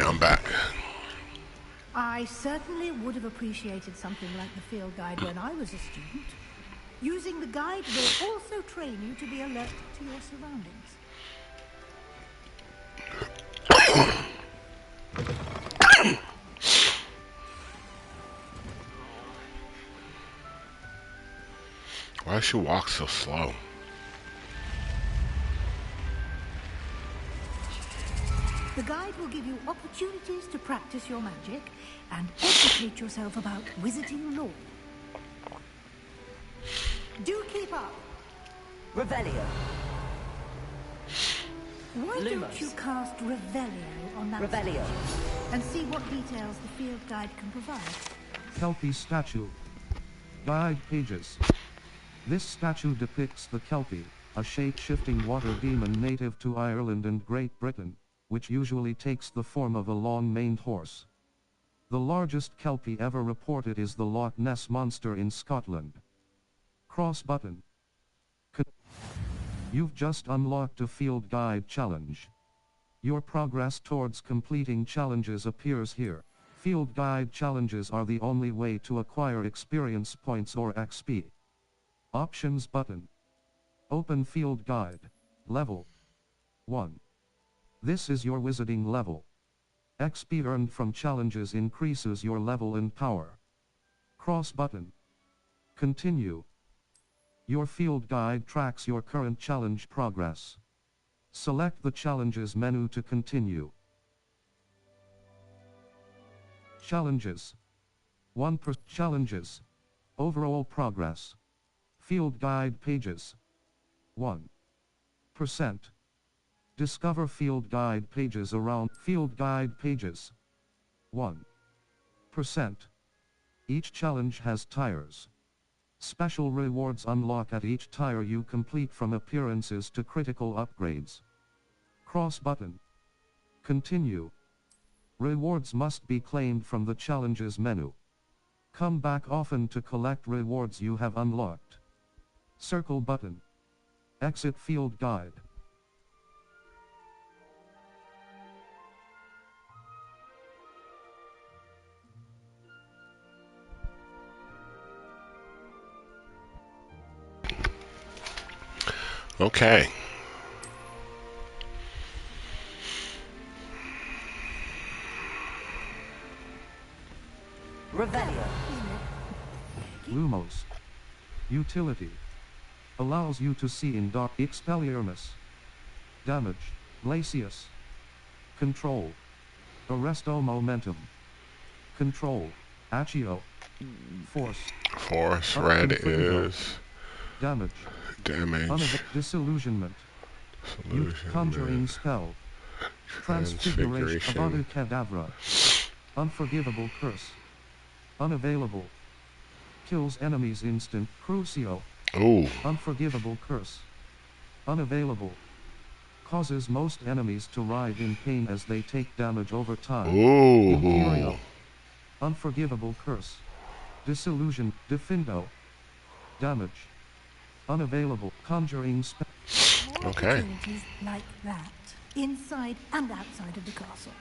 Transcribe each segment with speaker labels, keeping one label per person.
Speaker 1: I'm back.
Speaker 2: I certainly would have appreciated something like the field guide when I was a student. Using the guide will also train you to be alert to your surroundings.
Speaker 1: Why does she walk so slow?
Speaker 2: The guide will give you opportunities to practice your magic and educate yourself about wizarding lore. Do keep up.
Speaker 3: Revelio.
Speaker 2: Why don't you cast Revelio on that
Speaker 3: Revelio.
Speaker 2: and see what details the field guide can provide?
Speaker 4: Kelpie statue. Guide pages. This statue depicts the Kelpie, a shape-shifting water demon native to Ireland and Great Britain, which usually takes the form of a long-maned horse. The largest Kelpie ever reported is the Loch Ness Monster in Scotland. Cross button. You've just unlocked a field guide challenge. Your progress towards completing challenges appears here. Field guide challenges are the only way to acquire experience points or XP. Options button. Open field guide. Level 1. This is your wizarding level. XP earned from challenges increases your level and power. Cross button. Continue. Your field guide tracks your current challenge progress. Select the challenges menu to continue. Challenges. 1 per challenges. Overall progress. Field guide pages. 1%. Discover field guide pages around field guide pages. 1%. Each challenge has tires. Special rewards unlock at each tire you complete, from appearances to critical upgrades. Cross button. Continue. Rewards must be claimed from the challenges menu. Come back often to collect rewards you have unlocked. Circle button. Exit field guide.
Speaker 1: Okay.
Speaker 3: Revelio.
Speaker 4: Lumos. Utility. Allows you to see in dark. Expelliarmus. Damage. Glacius. Control. Arresto momentum. Control. Accio. Force.
Speaker 1: Force red is
Speaker 4: Damage.
Speaker 1: damage.
Speaker 4: Disillusionment. Conjuring spell. Transfiguration of Cadavra. Unforgivable curse. Unavailable. Kills enemies instant. Crucio.
Speaker 1: Ooh.
Speaker 4: Unforgivable curse. Unavailable. Causes most enemies to writhe in pain as they take damage over time.
Speaker 1: Ooh.
Speaker 4: Imperio. Unforgivable curse. Disillusion. Defindo. Damage. Unavailable. Conjuring spell.
Speaker 1: Okay.
Speaker 2: Opportunities like that, inside and outside of the castle.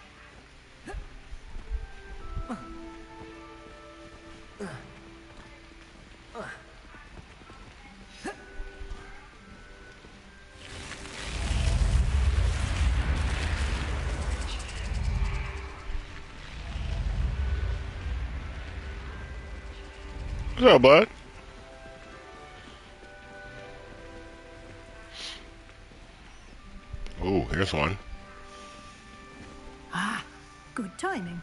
Speaker 1: What's up, bud? Ooh, here's one.
Speaker 2: Ah, good timing.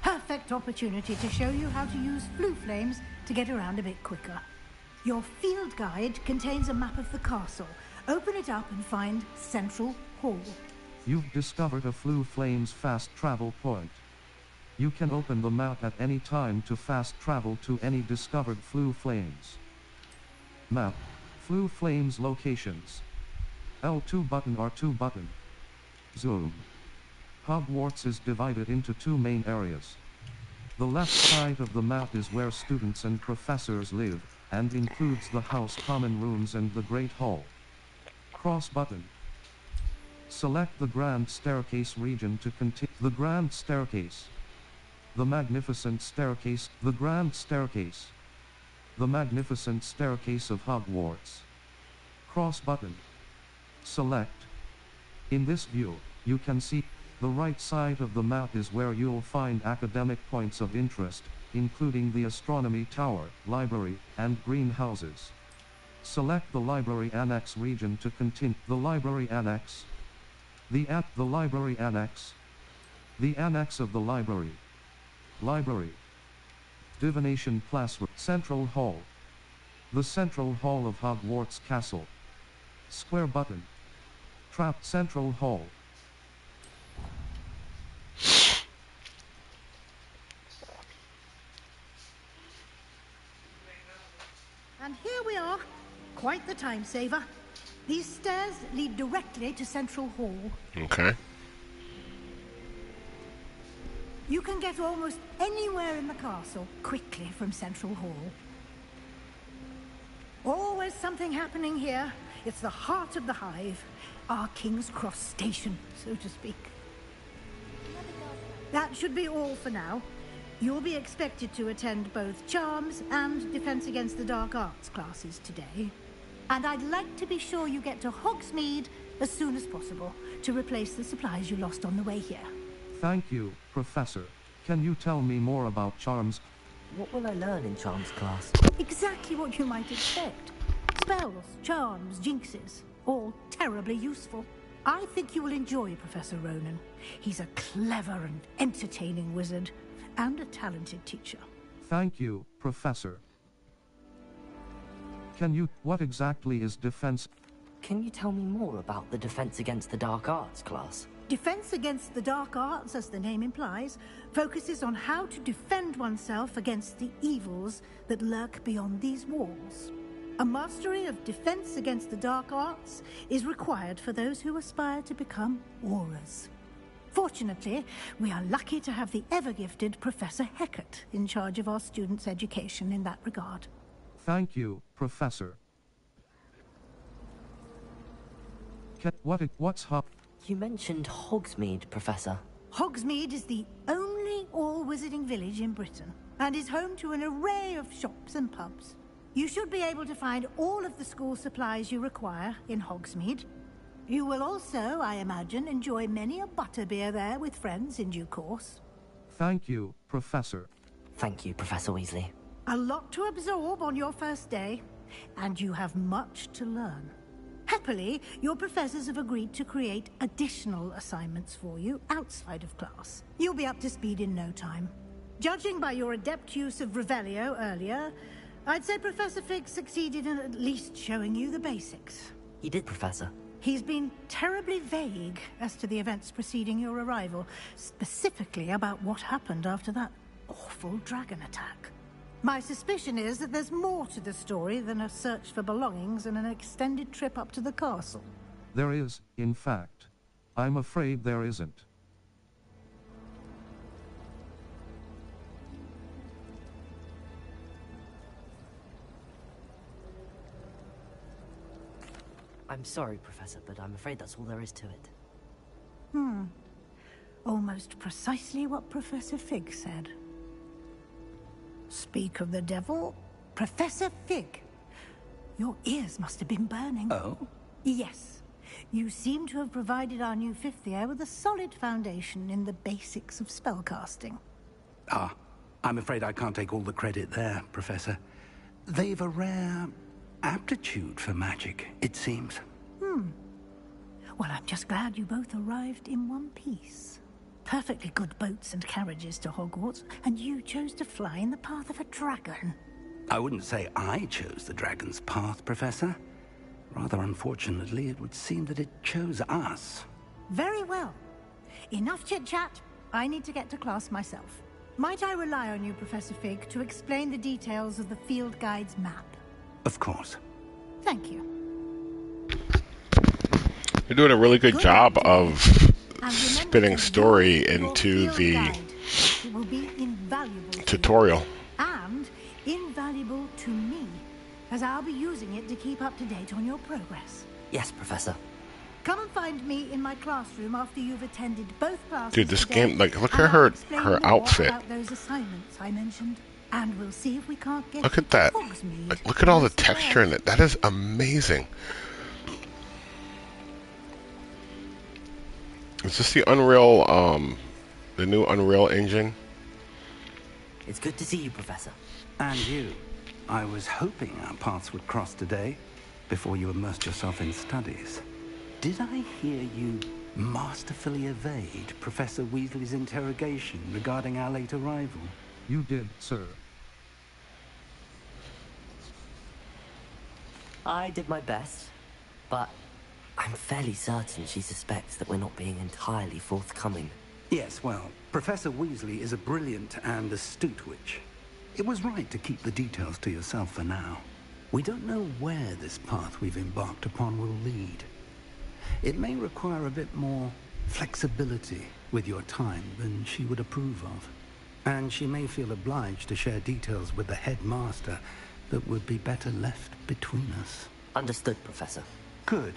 Speaker 2: Perfect opportunity to show you how to use flue flames to get around a bit quicker. Your field guide contains a map of the castle. Open it up and find Central Hall.
Speaker 4: You've discovered a Flue Flames fast travel point. You can open the map at any time to fast travel to any discovered Flue Flames. Map. Flue Flames locations. L2 button, R2 button. Zoom. Hogwarts is divided into two main areas. The left side of the map is where students and professors live, and includes the house common rooms and the Great Hall. Cross button. Select the Grand Staircase region to continue. The Grand Staircase. The Magnificent Staircase. The Grand Staircase. The Magnificent Staircase of Hogwarts. Cross button. Select. In this view, you can see the right side of the map is where you'll find academic points of interest, including the Astronomy Tower, Library, and Greenhouses. Select the Library Annex region to continue. The Library Annex. The Library Annex. The Annex of the Library. Library. Divination Classroom. Central Hall. The Central Hall of Hogwarts Castle. Square button. Trap. Central Hall.
Speaker 2: And here we are. Quite the time saver. These stairs lead directly to Central Hall.
Speaker 1: Okay.
Speaker 2: You can get almost anywhere in the castle quickly from Central Hall. Always something happening here. It's the heart of the hive. Our King's Cross station, so to speak. That should be all for now. You'll be expected to attend both Charms and Defense Against the Dark Arts classes today. And I'd like to be sure you get to Hogsmeade as soon as possible to replace the supplies you lost on the way here.
Speaker 4: Thank you, Professor. Can you tell me more about Charms?
Speaker 3: What will I learn in Charms class?
Speaker 2: Exactly what you might expect. Spells, charms, jinxes, all terribly useful. I think you will enjoy Professor Ronan. He's a clever and entertaining wizard, and a talented teacher.
Speaker 4: Thank you, Professor. What exactly is defense?
Speaker 3: Can you tell me more about the Defense Against the Dark Arts class?
Speaker 2: Defense Against the Dark Arts, as the name implies, focuses on how to defend oneself against the evils that lurk beyond these walls. A mastery of Defense Against the Dark Arts is required for those who aspire to become Aurors. Fortunately, we are lucky to have the ever-gifted Professor Hecat in charge of our students' education in that regard.
Speaker 4: Thank you, Professor. What's Hog?
Speaker 3: You mentioned Hogsmeade, Professor.
Speaker 2: Hogsmeade is the only all-wizarding village in Britain, and is home to an array of shops and pubs. You should be able to find all of the school supplies you require in Hogsmeade. You will also, I imagine, enjoy many a butterbeer there with friends in due course.
Speaker 4: Thank you, Professor.
Speaker 3: Thank you, Professor Weasley.
Speaker 2: A lot to absorb on your first day, and you have much to learn. Happily, your professors have agreed to create additional assignments for you outside of class. You'll be up to speed in no time. Judging by your adept use of Revelio earlier, I'd say Professor Fig succeeded in at least showing you the basics.
Speaker 3: He did, Professor.
Speaker 2: He's been terribly vague as to the events preceding your arrival, specifically about what happened after that awful dragon attack. My suspicion is that there's more to the story than a search for belongings and an extended trip up to the castle.
Speaker 4: There is, in fact. I'm afraid there isn't.
Speaker 3: I'm sorry, Professor, but I'm afraid that's all there is to it.
Speaker 2: Almost precisely what Professor Fig said. Speak of the devil, Professor Fig. Your ears must have been burning.
Speaker 5: Oh?
Speaker 2: Yes. You seem to have provided our new fifth year with a solid foundation in the basics of spellcasting.
Speaker 5: Ah, I'm afraid I can't take all the credit there, Professor. They've a rare aptitude for magic, it seems.
Speaker 2: Well, I'm just glad you both arrived in one piece. Perfectly good boats and carriages to Hogwarts, and you chose to fly in the path of a dragon.
Speaker 5: I wouldn't say I chose the dragon's path, Professor. Rather unfortunately, it would seem that it chose us.
Speaker 2: Very well. Enough chit-chat. I need to get to class myself. Might I rely on you, Professor Fig, to explain the details of the field guide's map?
Speaker 5: Of course.
Speaker 2: Thank you.
Speaker 1: You're doing a really good job of
Speaker 2: And remember
Speaker 1: spitting
Speaker 2: to
Speaker 1: story
Speaker 2: use your
Speaker 1: into
Speaker 2: field
Speaker 1: the
Speaker 2: guide. It will be invaluable to you.
Speaker 1: tutorial.
Speaker 2: And invaluable to me, as I'll be using it to keep up to date on your progress.
Speaker 3: Yes, Professor.
Speaker 2: Come and find me in my classroom after you've attended both classes.
Speaker 1: Dude, this
Speaker 2: today,
Speaker 1: game, like, look
Speaker 2: and
Speaker 1: at
Speaker 2: I'll
Speaker 1: her
Speaker 2: explain more
Speaker 1: outfit.
Speaker 2: about those assignments I mentioned, and we'll see if we can't get
Speaker 1: Look at that.
Speaker 2: Hogsmeade.
Speaker 1: Like, look at all the texture in it. That is amazing. Is this the Unreal, the new Unreal engine?
Speaker 3: It's good to see you, Professor.
Speaker 5: And you. I was hoping our paths would cross today, before you immersed yourself in studies. Did I hear you masterfully evade Professor Weasley's interrogation regarding our late arrival?
Speaker 4: You did, sir.
Speaker 3: I did my best, but I'm fairly certain she suspects that we're not being entirely forthcoming.
Speaker 5: Yes, well, Professor Weasley is a brilliant and astute witch. It was right to keep the details to yourself for now. We don't know where this path we've embarked upon will lead. It may require a bit more flexibility with your time than she would approve of. And she may feel obliged to share details with the headmaster that would be better left between us.
Speaker 3: Understood, Professor.
Speaker 5: Good.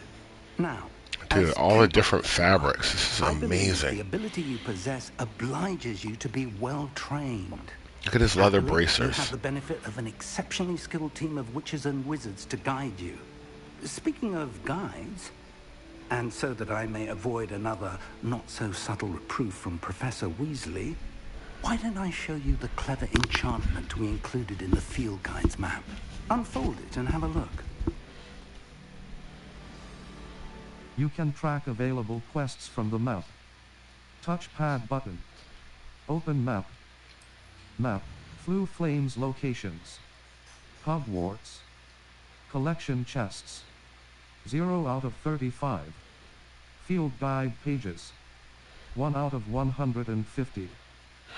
Speaker 5: Now,
Speaker 1: Dude,
Speaker 5: as
Speaker 1: all the
Speaker 5: capable
Speaker 1: different
Speaker 5: as you are,
Speaker 1: fabrics. This is
Speaker 5: I believe
Speaker 1: amazing.
Speaker 5: the ability you possess obliges you to be well trained.
Speaker 1: Look at his leather
Speaker 5: Happily, you
Speaker 1: bracers.
Speaker 5: have the benefit of an exceptionally skilled team of witches and wizards to guide you. Speaking of guides, and so that I may avoid another not-so-subtle reproof from Professor Weasley, why don't I show you the clever enchantment we included in the field guide's map? Unfold it and have a look.
Speaker 4: You can track available quests from the map. Touchpad button. Open map. Map. Flue Flames locations. Hogwarts. Collection chests. 0 out of 35. Field guide pages. 1 out of 150.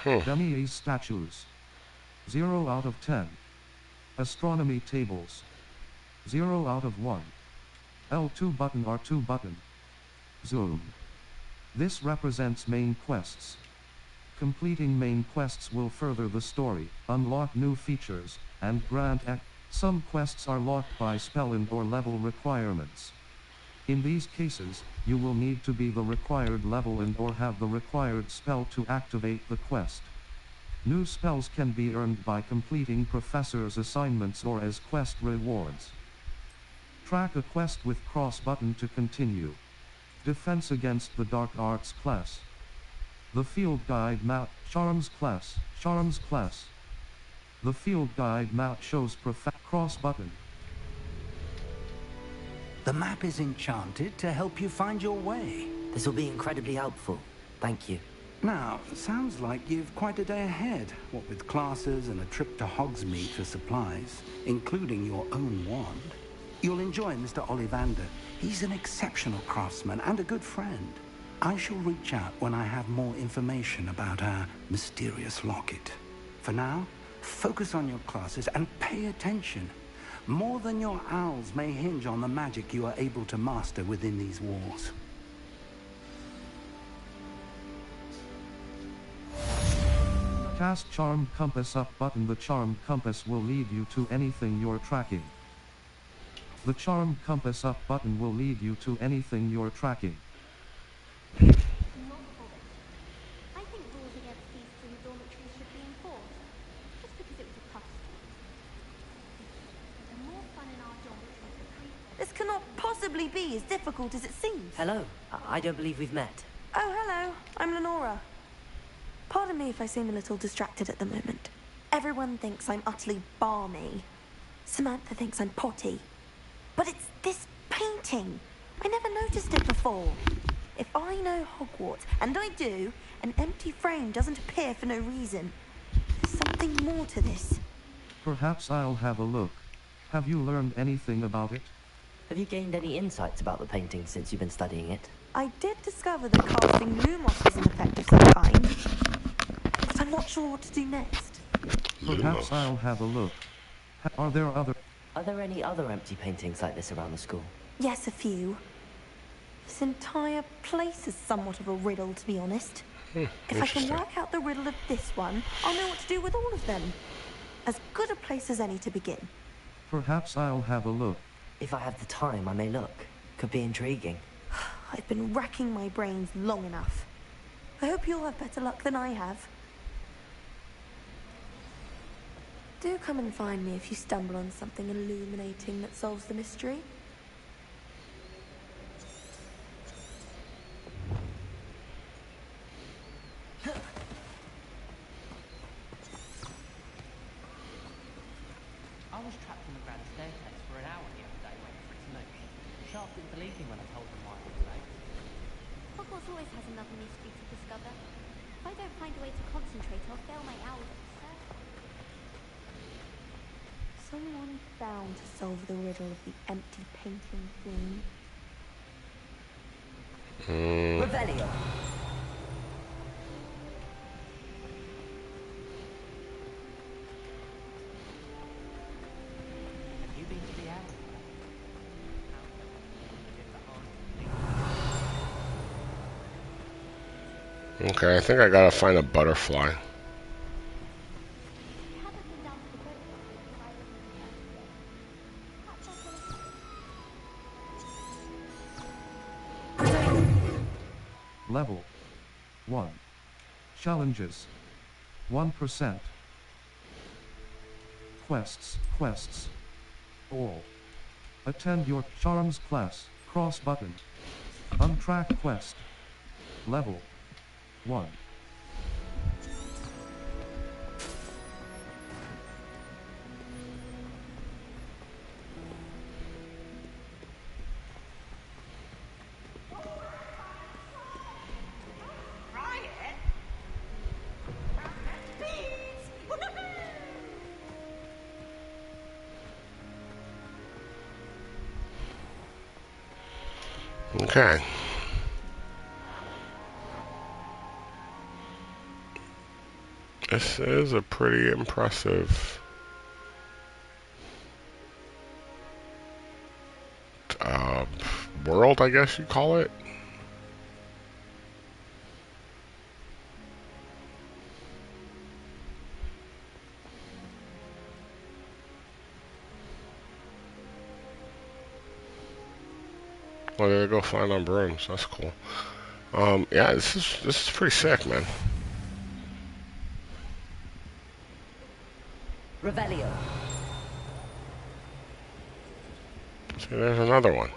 Speaker 4: Dummy statues. 0 out of 10. Astronomy tables. 0 out of 1. L2 button R2 button. Zoom. This represents main quests. Completing main quests will further the story, unlock new features, and grant some quests are locked by spell and or level requirements. In these cases, you will need to be the required level and or have the required spell to activate the quest. New spells can be earned by completing professors' assignments or as quest rewards. Track a quest with cross button to continue. Defense against the Dark Arts class. The field guide map, Charms class, Charms class. The field guide map shows cross button.
Speaker 5: The map is enchanted to help you find your way.
Speaker 3: This will be incredibly helpful. Thank you.
Speaker 5: Now, sounds like you've quite a day ahead, what with classes and a trip to Hogsmeade for supplies, including your own wand. You'll enjoy Mr. Ollivander. He's an exceptional craftsman and a good friend. I shall reach out when I have more information about our mysterious locket. For now, focus on your classes and pay attention. More than your owls may hinge on the magic you are able to master within these walls.
Speaker 4: Cast Charmed Compass up button. The Charmed Compass will lead you to anything you're tracking. The Charmed Compass up button will lead you to anything you're tracking.
Speaker 6: I think rules against feasts in the dormitories should be enforced, just because it was a custom. The more fun in our dormitories, the creepier.
Speaker 7: This cannot possibly be as difficult as it seems.
Speaker 3: Hello. I don't believe we've met.
Speaker 7: Oh, hello. I'm Lenora. Pardon me if I seem a little distracted at the moment. Everyone thinks I'm utterly balmy. Samantha thinks I'm potty. But it's this painting. I never noticed it before. If I know Hogwarts, and I do, an empty frame doesn't appear for no reason. There's something more to this.
Speaker 4: Perhaps I'll have a look. Have you learned anything about it?
Speaker 3: Have you gained any insights about the painting since you've been studying it?
Speaker 7: I did discover that casting Lumos is an effect of some kind. But I'm not sure what to do next.
Speaker 4: Perhaps I'll have a look. Are there
Speaker 3: any other empty paintings like this around the school?
Speaker 7: Yes, a few. This entire place is somewhat of a riddle, to be honest. If I can work out the riddle of this one, I'll know what to do with all of them. As good a place as any to begin.
Speaker 4: Perhaps I'll have a look.
Speaker 3: If I have the time, I may look. Could be intriguing.
Speaker 7: I've been racking my brains long enough. I hope you'll have better luck than I have. Do come and find me if you stumble on something illuminating that solves the mystery.
Speaker 3: I was trapped on the grand staircase for an hour the other day waiting for it to move. The shaft didn't believe me when I told them why I was late.
Speaker 6: Hogwarts always has another mystery to discover. If I don't find a way to concentrate, I'll fail my hours at research.
Speaker 7: Someone bound to solve the riddle of the empty painting theme.
Speaker 3: Revelio. Have you been to the alley?
Speaker 1: Okay, I think I gotta find a butterfly.
Speaker 6: You haven't been down to the boat because I wasn't in the first place.
Speaker 4: Level 1. Challenges 1%. Quests. All. Attend your charms class, cross button. Untrack quest. Level 1.
Speaker 1: Okay. This is a pretty impressive world, I guess you'd call it. Well, there they go, flying on brooms. That's cool. Yeah, this is pretty sick, man.
Speaker 3: Revelio.
Speaker 1: See, there's another one.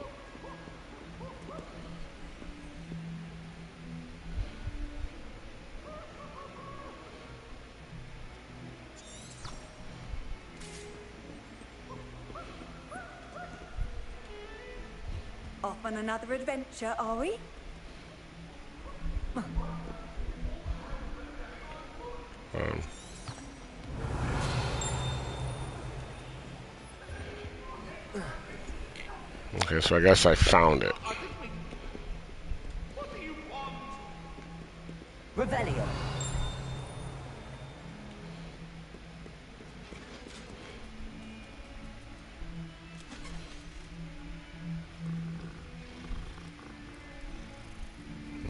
Speaker 8: Off on another adventure, are we?
Speaker 1: Okay, so I guess I found it.
Speaker 3: Revelio.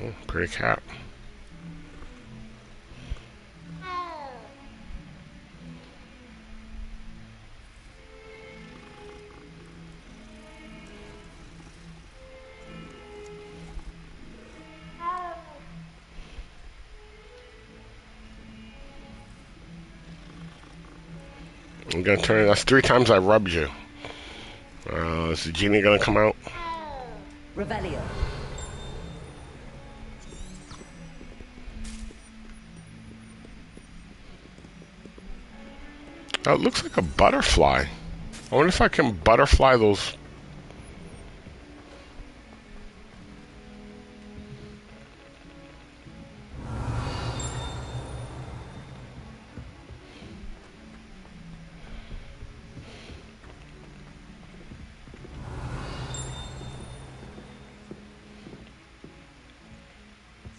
Speaker 1: Oh, pretty cat. I'm gonna turn it. That's 3 times I rubbed you. Is the genie gonna come out?
Speaker 3: Revelio.
Speaker 1: That looks like a butterfly. I wonder if I can butterfly those.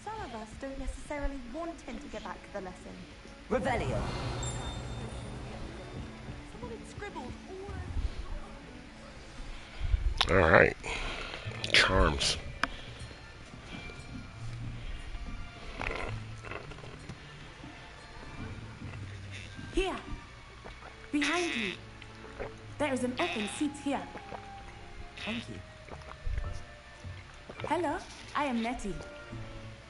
Speaker 7: Some of us don't necessarily want him to get back to the lesson.
Speaker 3: Revelio.
Speaker 6: Someone had scribbled all
Speaker 1: All right, charms.
Speaker 8: Here. Behind you. There is an open seat here.
Speaker 9: Thank you. Hello, I am Nettie.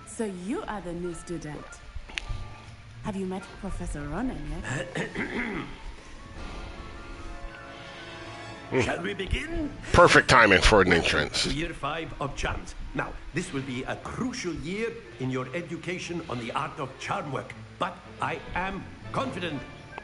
Speaker 9: So you are the new student. Have you met Professor Ronan yet?
Speaker 10: Shall we begin?
Speaker 1: Perfect timing for an
Speaker 10: Welcome
Speaker 1: entrance.
Speaker 10: to Year 5 of Charms. Now, this will be a crucial year in your education on the art of charm work. But I am confident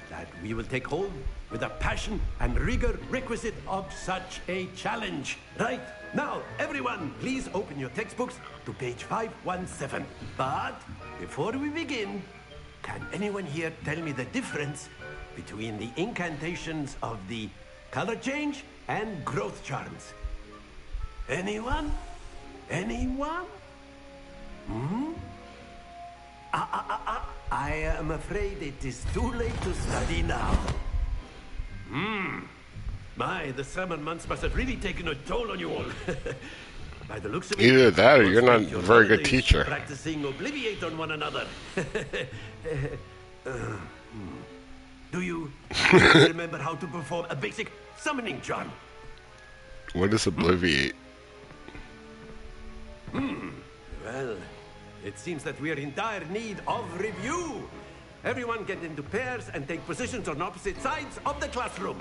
Speaker 10: that we will take hold with the passion and rigor requisite of such a challenge. Right, now, everyone, please open your textbooks to page 517. But before we begin, can anyone here tell me the difference between the incantations of the color change and growth charms? Anyone? Anyone? I am afraid it is too late to study now. My, the summer months must have really taken a toll on you all. By the looks of it,
Speaker 1: Either that or
Speaker 10: you
Speaker 1: you're not
Speaker 10: spent
Speaker 1: a
Speaker 10: your
Speaker 1: very good
Speaker 10: holidays
Speaker 1: teacher.
Speaker 10: practicing Obliviate on one another. Do you remember how to perform a basic summoning charm?
Speaker 1: What is Obliviate?
Speaker 10: Well, it seems that we are in dire need of review. Everyone get into pairs and take positions on opposite sides of the classroom.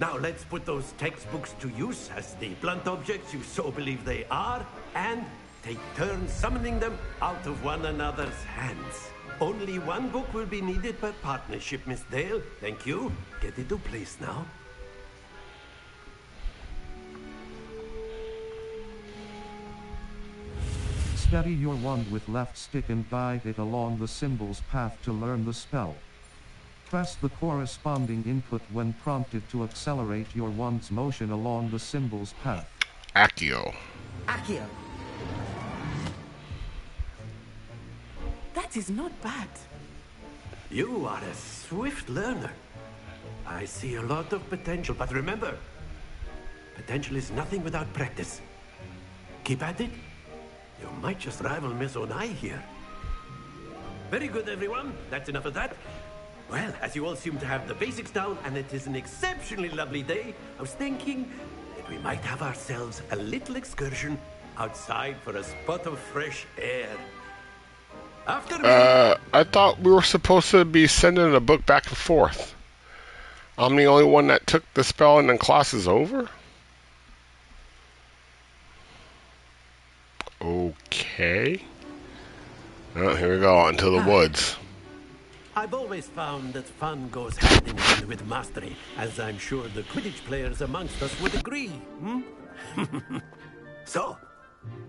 Speaker 10: Now let's put those textbooks to use as the blunt objects you so believe they are, and take turns summoning them out of one another's hands. Only one book will be needed per partnership, Miss Dale. Thank you. Get into place now.
Speaker 4: Steady your wand with left stick and guide it along the symbol's path to learn the spell. Press the corresponding input when prompted to accelerate your wand's motion along the symbol's path.
Speaker 1: Accio.
Speaker 9: Accio. That is not bad.
Speaker 10: You are a swift learner. I see a lot of potential, but remember, potential is nothing without practice. Keep at it. You might just rival Miss Onai here. Very good, everyone. That's enough of that. Well, as you all seem to have the basics down, and it is an exceptionally lovely day, I was thinking that we might have ourselves a little excursion outside for a spot of fresh air. After me...
Speaker 1: I thought we were supposed to be sending a book back and forth. I'm the only one that took the spell and then class is over? Okay. Oh, here we go, into the woods.
Speaker 10: I've always found that fun goes hand in hand with mastery, as I'm sure the Quidditch players amongst us would agree. So,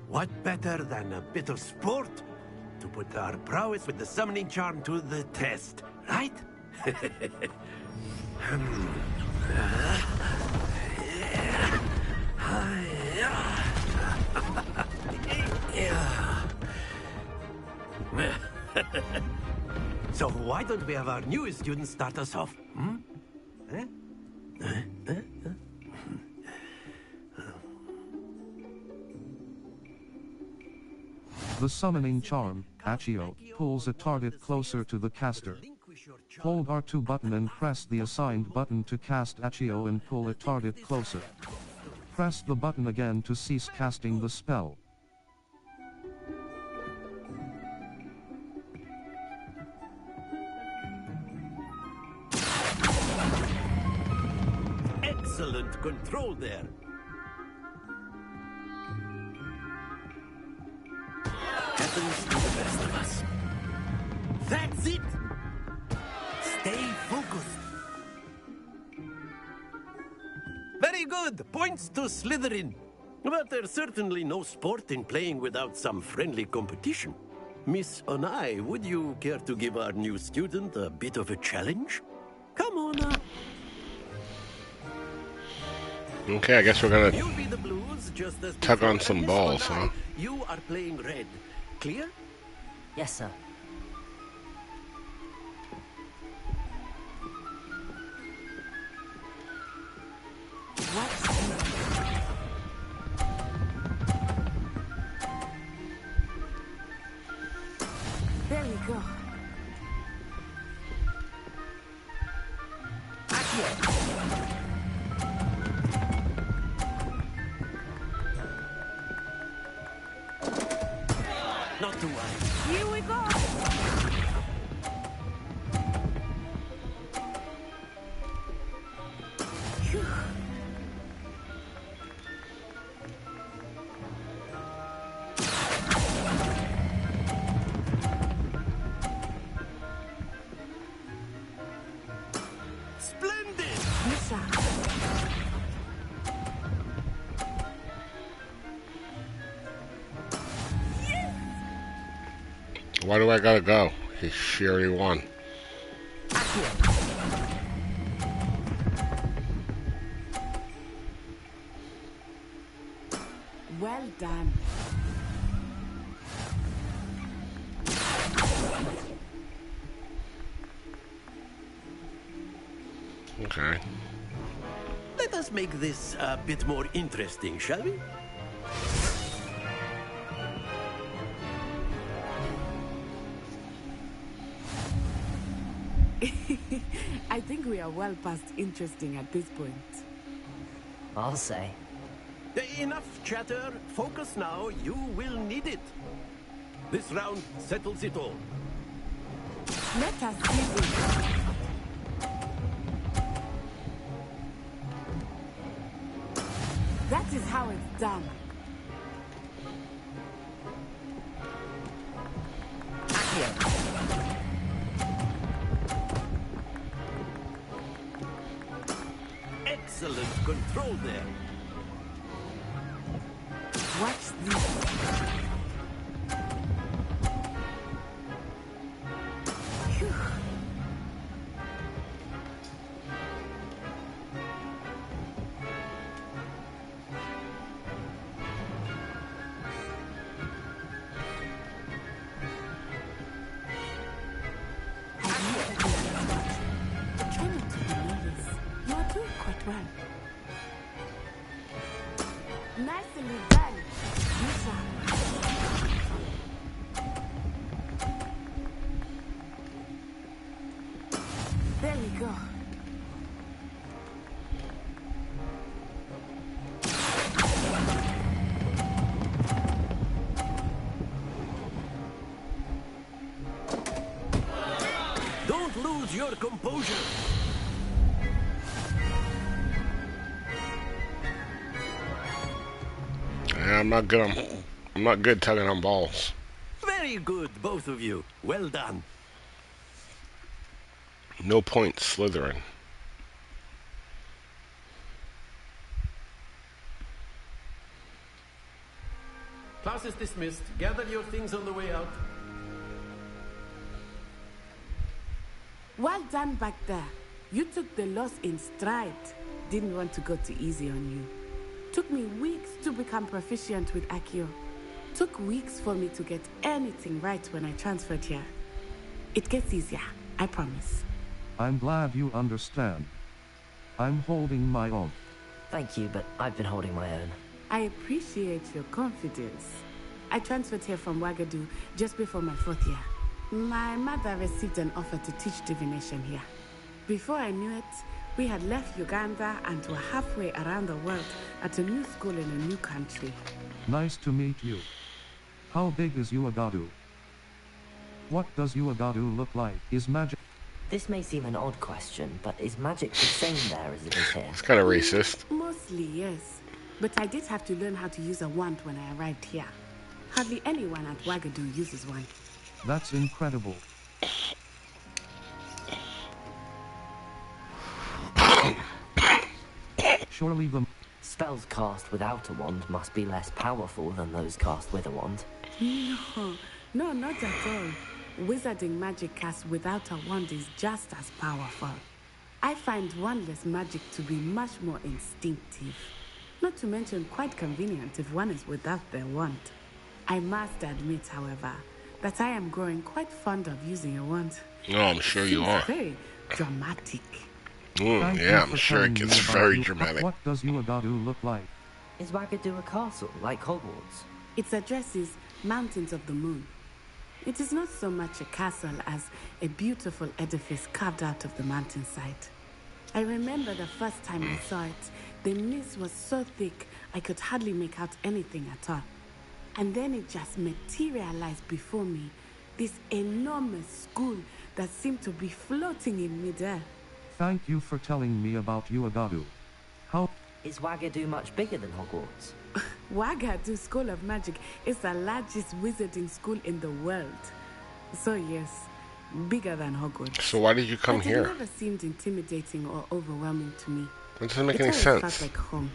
Speaker 10: what better than a bit of sport to put our prowess with the summoning charm to the test, right? So why don't we have our newest student start us off?
Speaker 4: The summoning charm, Accio, pulls a target closer to the caster. Hold R2 button and press the assigned button to cast Accio and pull a target closer. Press the button again to cease casting the spell.
Speaker 10: Excellent control there. Happens to the best of us. That's it! Stay focused. Very good. Points to Slytherin. But there's certainly no sport in playing without some friendly competition. Miss Onai, would you care to give our new student a bit of a challenge? Come on up.
Speaker 1: Okay, I guess we're gonna
Speaker 10: You'll be the Blues, just as
Speaker 1: tug on
Speaker 10: before,
Speaker 1: some
Speaker 10: and Miss
Speaker 1: balls,
Speaker 10: Onai,
Speaker 1: huh?
Speaker 10: You are playing red. Clear?
Speaker 3: Yes, sir.
Speaker 9: There you go.
Speaker 1: Why do I gotta go? She already won.
Speaker 9: Well done.
Speaker 1: Okay.
Speaker 10: Let us make this a bit more interesting, shall we?
Speaker 9: I think we are well past interesting at this point.
Speaker 3: I'll say.
Speaker 10: Enough chatter. Focus now. You will need it. This round settles it all.
Speaker 9: Let us see this. That is how it's done.
Speaker 10: Excellent control there.
Speaker 9: Watch this. Phew. Try not to be nervous. You are doing quite well. Nicely done. Good job. There we go.
Speaker 10: Don't lose your composure.
Speaker 1: Yeah, I'm not good. I'm not good tugging on balls.
Speaker 10: Very good, both of you. Well done.
Speaker 1: No points, Slytherin.
Speaker 10: Class is dismissed. Gather your things on the way out.
Speaker 9: Well done back there. You took the loss in stride. Didn't want to go too easy on you. Took me weeks to become proficient with Accio. Took weeks for me to get anything right when I transferred here. It gets easier, I promise.
Speaker 4: I'm glad you understand. I'm holding my own.
Speaker 3: Thank you, but I've been holding my own.
Speaker 9: I appreciate your confidence. I transferred here from Wagadu just before my 4th year. My mother received an offer to teach divination here. Before I knew it, we had left Uganda and were halfway around the world at a new school in a new country.
Speaker 4: Nice to meet you. How big is Uagadu? What does Uagadu look like? Is magic?
Speaker 3: This may seem an odd question, but is magic the same there as it is here?
Speaker 1: It's kind of racist.
Speaker 9: Mostly, yes. But I did have to learn how to use a wand when I arrived here. Hardly anyone at Wagadu uses one.
Speaker 4: That's incredible. Surely the
Speaker 3: Spells cast without a wand must be less powerful than those cast with a wand.
Speaker 9: No, not at all. Wizarding magic cast without a wand is just as powerful. I find wandless magic to be much more instinctive. Not to mention quite convenient if one is without their wand. I must admit, however, that I am growing quite fond of using a wand.
Speaker 1: Oh, I'm sure you are.
Speaker 9: Very dramatic.
Speaker 1: Yeah, I'm sure it gets very dramatic.
Speaker 4: What does Uagadu look like?
Speaker 3: Is Wagadu a castle, like Hogwarts?
Speaker 9: Its address is Mountains of the Moon. It is not so much a castle as a beautiful edifice carved out of the mountainside. I remember the first time I saw it, the mist was so thick I could hardly make out anything at all. And then it just materialized before me, this enormous school that seemed to be floating in midair.
Speaker 4: Thank you for telling me about Uagadu. How
Speaker 3: Is Wagadu much bigger than Hogwarts?
Speaker 9: Wagadu School of Magic is the largest wizarding school in the world. So yes, bigger than Hogwarts.
Speaker 1: So why did you come
Speaker 9: But
Speaker 1: here?
Speaker 9: it never seemed intimidating or overwhelming to me.
Speaker 1: That doesn't make
Speaker 9: It
Speaker 1: any
Speaker 9: always
Speaker 1: sense.
Speaker 9: felt like home.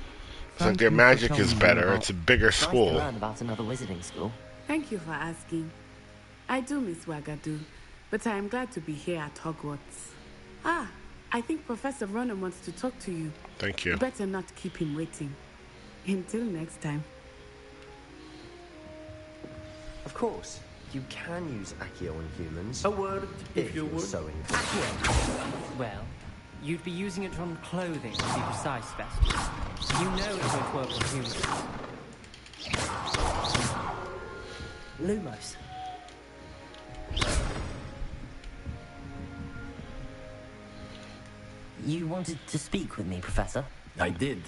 Speaker 1: It's like their magic is better. It's a bigger
Speaker 3: Nice to
Speaker 1: school.
Speaker 3: learn about another wizarding school.
Speaker 9: Thank you for asking. I do miss Wagadu, but I am glad to be here at Hogwarts. Ah, I think Professor Ronan wants to talk to you.
Speaker 1: Thank you.
Speaker 9: Better not keep him waiting. Until next time.
Speaker 11: Of course, you can use Accio on humans.
Speaker 10: A word, if you
Speaker 11: you're
Speaker 10: would.
Speaker 11: so inclined.
Speaker 12: Accio. Well, you'd be using it on clothing, to be precise, Festus. You know it won't work on humans.
Speaker 3: Lumos. You wanted to speak with me, Professor?
Speaker 10: I did.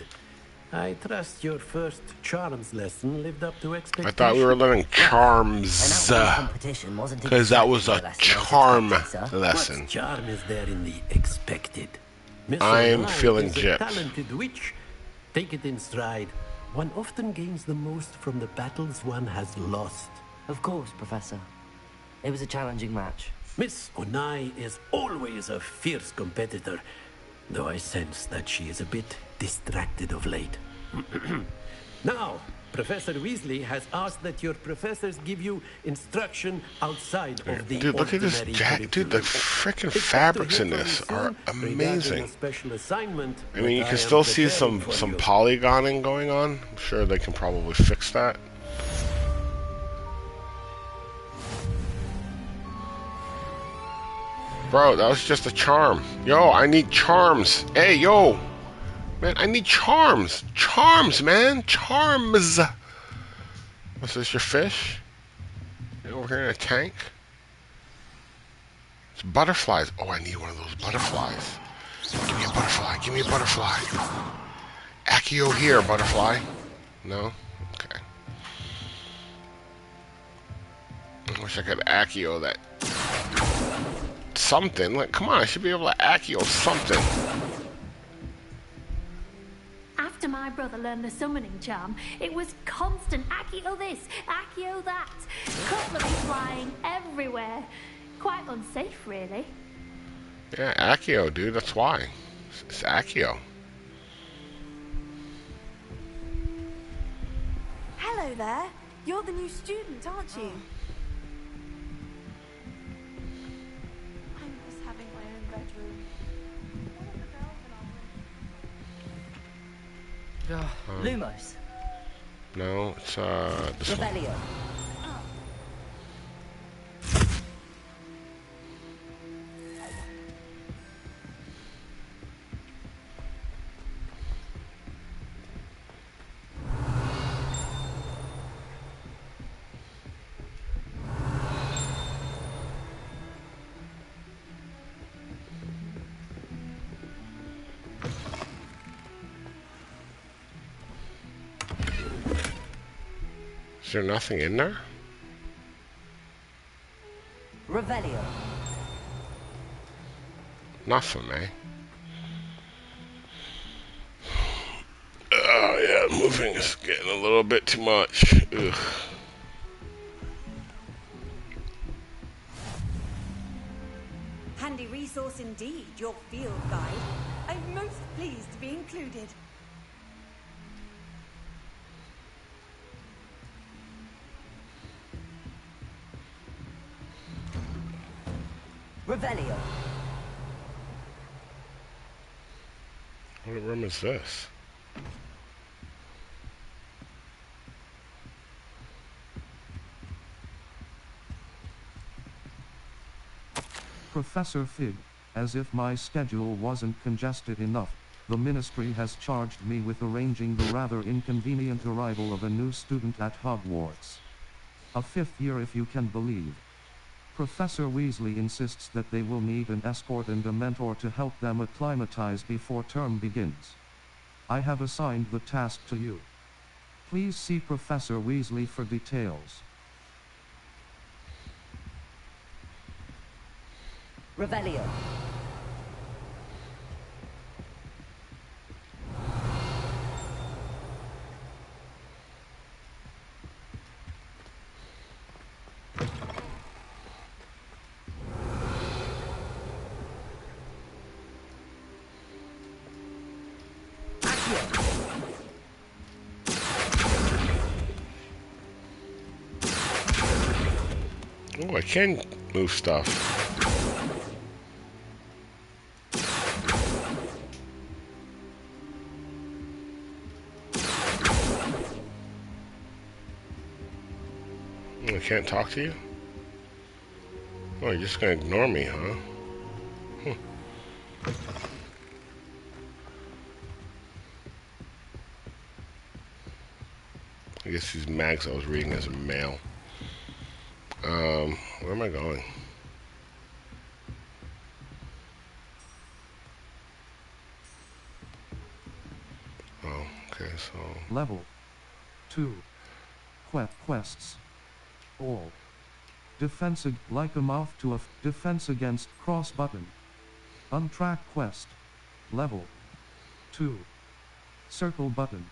Speaker 10: I trust your first charms lesson lived up to
Speaker 1: I
Speaker 10: expectations.
Speaker 1: thought we were learning charms.
Speaker 3: Competition wasn't
Speaker 1: Because that was a
Speaker 3: exactly the lesson I was
Speaker 1: charm
Speaker 3: expecting, sir.
Speaker 1: lesson.
Speaker 10: What charm is there in the expected? Miss
Speaker 1: I'm
Speaker 10: O'Brien
Speaker 1: feeling
Speaker 10: is a
Speaker 1: gypped.
Speaker 10: talented witch. Take it in stride. One often gains the most from the battles one has lost.
Speaker 3: Of course, Professor. It was a challenging match.
Speaker 10: Miss Onai is always a fierce competitor, though I sense that she is a bit distracted of late. Now, Professor Weasley has asked that your professors give you instruction outside of the
Speaker 1: Dude, look at this
Speaker 10: ordinary
Speaker 1: jacket. Dude, the freaking fabrics in this are amazing. I mean, you can still see some polygoning going on. I'm sure they can probably fix that. Bro, that was just a charm. Yo, I need charms. Hey, yo. Man, I need charms. Charms, man. Charms. What's this, your fish? You over here in a tank? It's butterflies. Oh, I need one of those butterflies. Give me a butterfly. Give me a butterfly. Accio here, butterfly. No? Okay. I wish I could Accio that. Something. Like, come on, I should be able to Accio something.
Speaker 6: After my brother learned the summoning charm, it was constant Accio this, Accio that. Cutlery flying everywhere. Quite unsafe, really.
Speaker 1: Yeah, Accio, dude, that's why. It's Accio.
Speaker 7: Hello there. You're the new student, aren't you? I miss having my own bedroom.
Speaker 3: Lumos.
Speaker 1: No, it's this one.
Speaker 3: Revelio.
Speaker 1: Is there nothing in there?
Speaker 3: Revelio.
Speaker 1: Nothing, eh? Oh yeah, moving is getting a little bit too much. Ugh.
Speaker 8: Handy resource indeed, your field guide. I'm most pleased to be included.
Speaker 3: Revelio.
Speaker 1: What room is this?
Speaker 4: Professor Fig, as if my schedule wasn't congested enough, the Ministry has charged me with arranging the rather inconvenient arrival of a new student at Hogwarts. A fifth year, if you can believe. Professor Weasley insists that they will need an escort and a mentor to help them acclimatize before term begins. I have assigned the task to you. Please see Professor Weasley for details.
Speaker 3: Revelio.
Speaker 1: Oh, I can move stuff. I can't talk to you? Oh, you're just gonna ignore me, huh? I guess these mags I was reading as a male. Where am I going? Oh, okay, so...
Speaker 4: Level 2. Quests. All. Defense like a mouth to a defense against cross button. Untrack quest. Level 2. Circle button.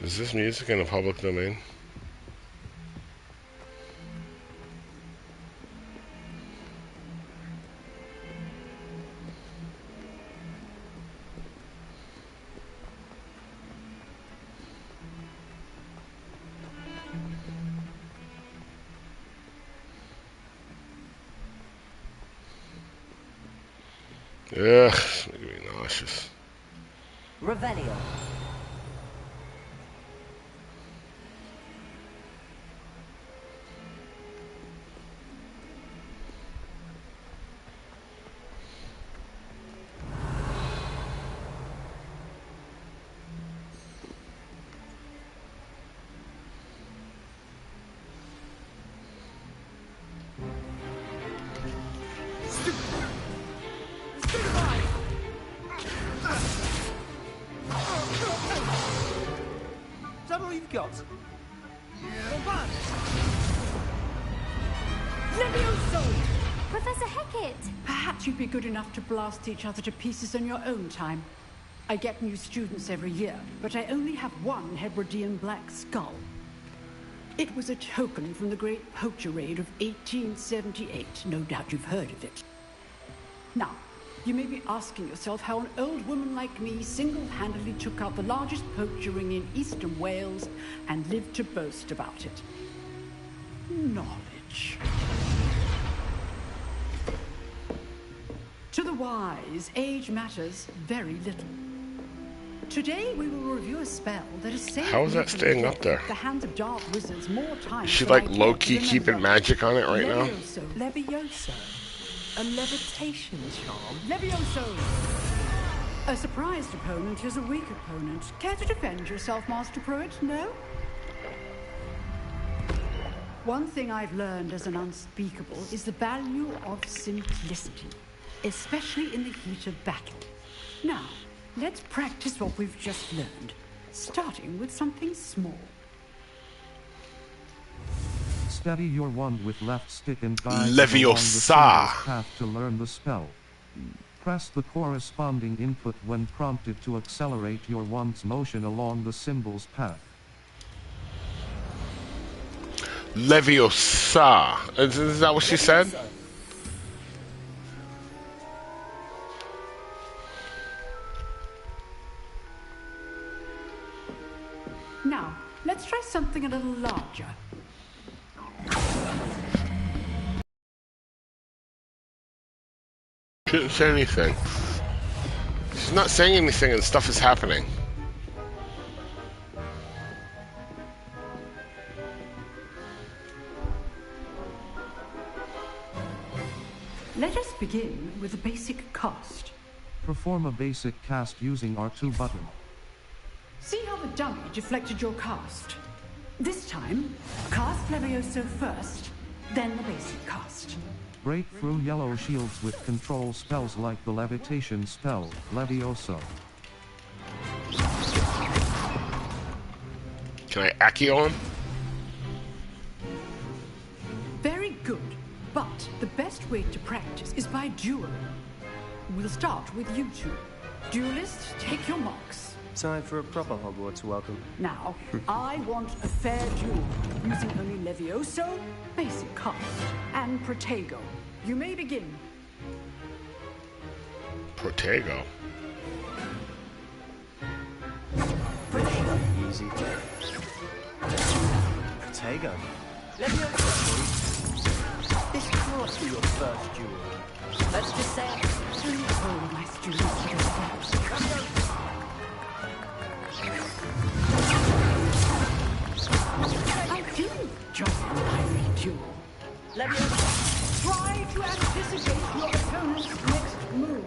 Speaker 1: Is this music in a public domain? Ugh, it's making me nauseous.
Speaker 3: Revelio.
Speaker 13: Is that all you've got?
Speaker 6: Levioso! Professor Hecat!
Speaker 14: Perhaps you'd be good enough to blast each other to pieces on your own time. I get new students every year, but I only have one Hebridean black skull. It was a token from the Great Poacher Raid of 1878. No doubt you've heard of it. Now, you may be asking yourself how an old woman like me single-handedly took out the largest poacher ring in eastern Wales and lived to boast about it. Knowledge. To the wise, age matters very little. Today we will review a spell that has saved
Speaker 1: How is that staying up there?
Speaker 14: the hands of dark wizards more times.
Speaker 1: Is she
Speaker 14: than I
Speaker 1: like
Speaker 14: care
Speaker 1: low-key
Speaker 14: to
Speaker 1: keeping
Speaker 14: remember.
Speaker 1: magic on it right now?
Speaker 3: Levioso. A levitation charm.
Speaker 14: Levioso! A surprised opponent is a weak opponent. Care to defend yourself, Master Pruitt? No? One thing I've learned as an unspeakable is the value of simplicity, especially in the heat of battle. Now, let's practice what we've just learned, starting with something small.
Speaker 4: Steady your wand with left stick and guide
Speaker 1: Leviosa.
Speaker 4: along the symbol's path to learn the spell. Press the corresponding input when prompted to accelerate your wand's motion along the symbol's path.
Speaker 1: Leviosa. Is that what she said?
Speaker 14: Now, let's try something a little larger.
Speaker 1: She didn't say anything. She's not saying anything and stuff is happening.
Speaker 14: Let us begin with a basic cast.
Speaker 4: Perform a basic cast using R2 button.
Speaker 14: See how the dummy deflected your cast? This time, cast Levioso first, then the basic cast.
Speaker 4: Break through yellow shields with control spells like the levitation spell, Levioso.
Speaker 1: Can I Accio him?
Speaker 14: Very good, but the best way to practice is by duel. We'll start with you two. Duelists, take your marks.
Speaker 11: Time for a proper Hogwarts welcome.
Speaker 14: Now, I want a fair duel, using only Levioso, basic cast, and Protego. You may begin.
Speaker 1: Protego.
Speaker 11: Easy. Protego. This can't be your first duel.
Speaker 3: Let's just say
Speaker 14: Please hold my students to the steps. I do enjoy a lively duel. Try to anticipate your opponent's next move.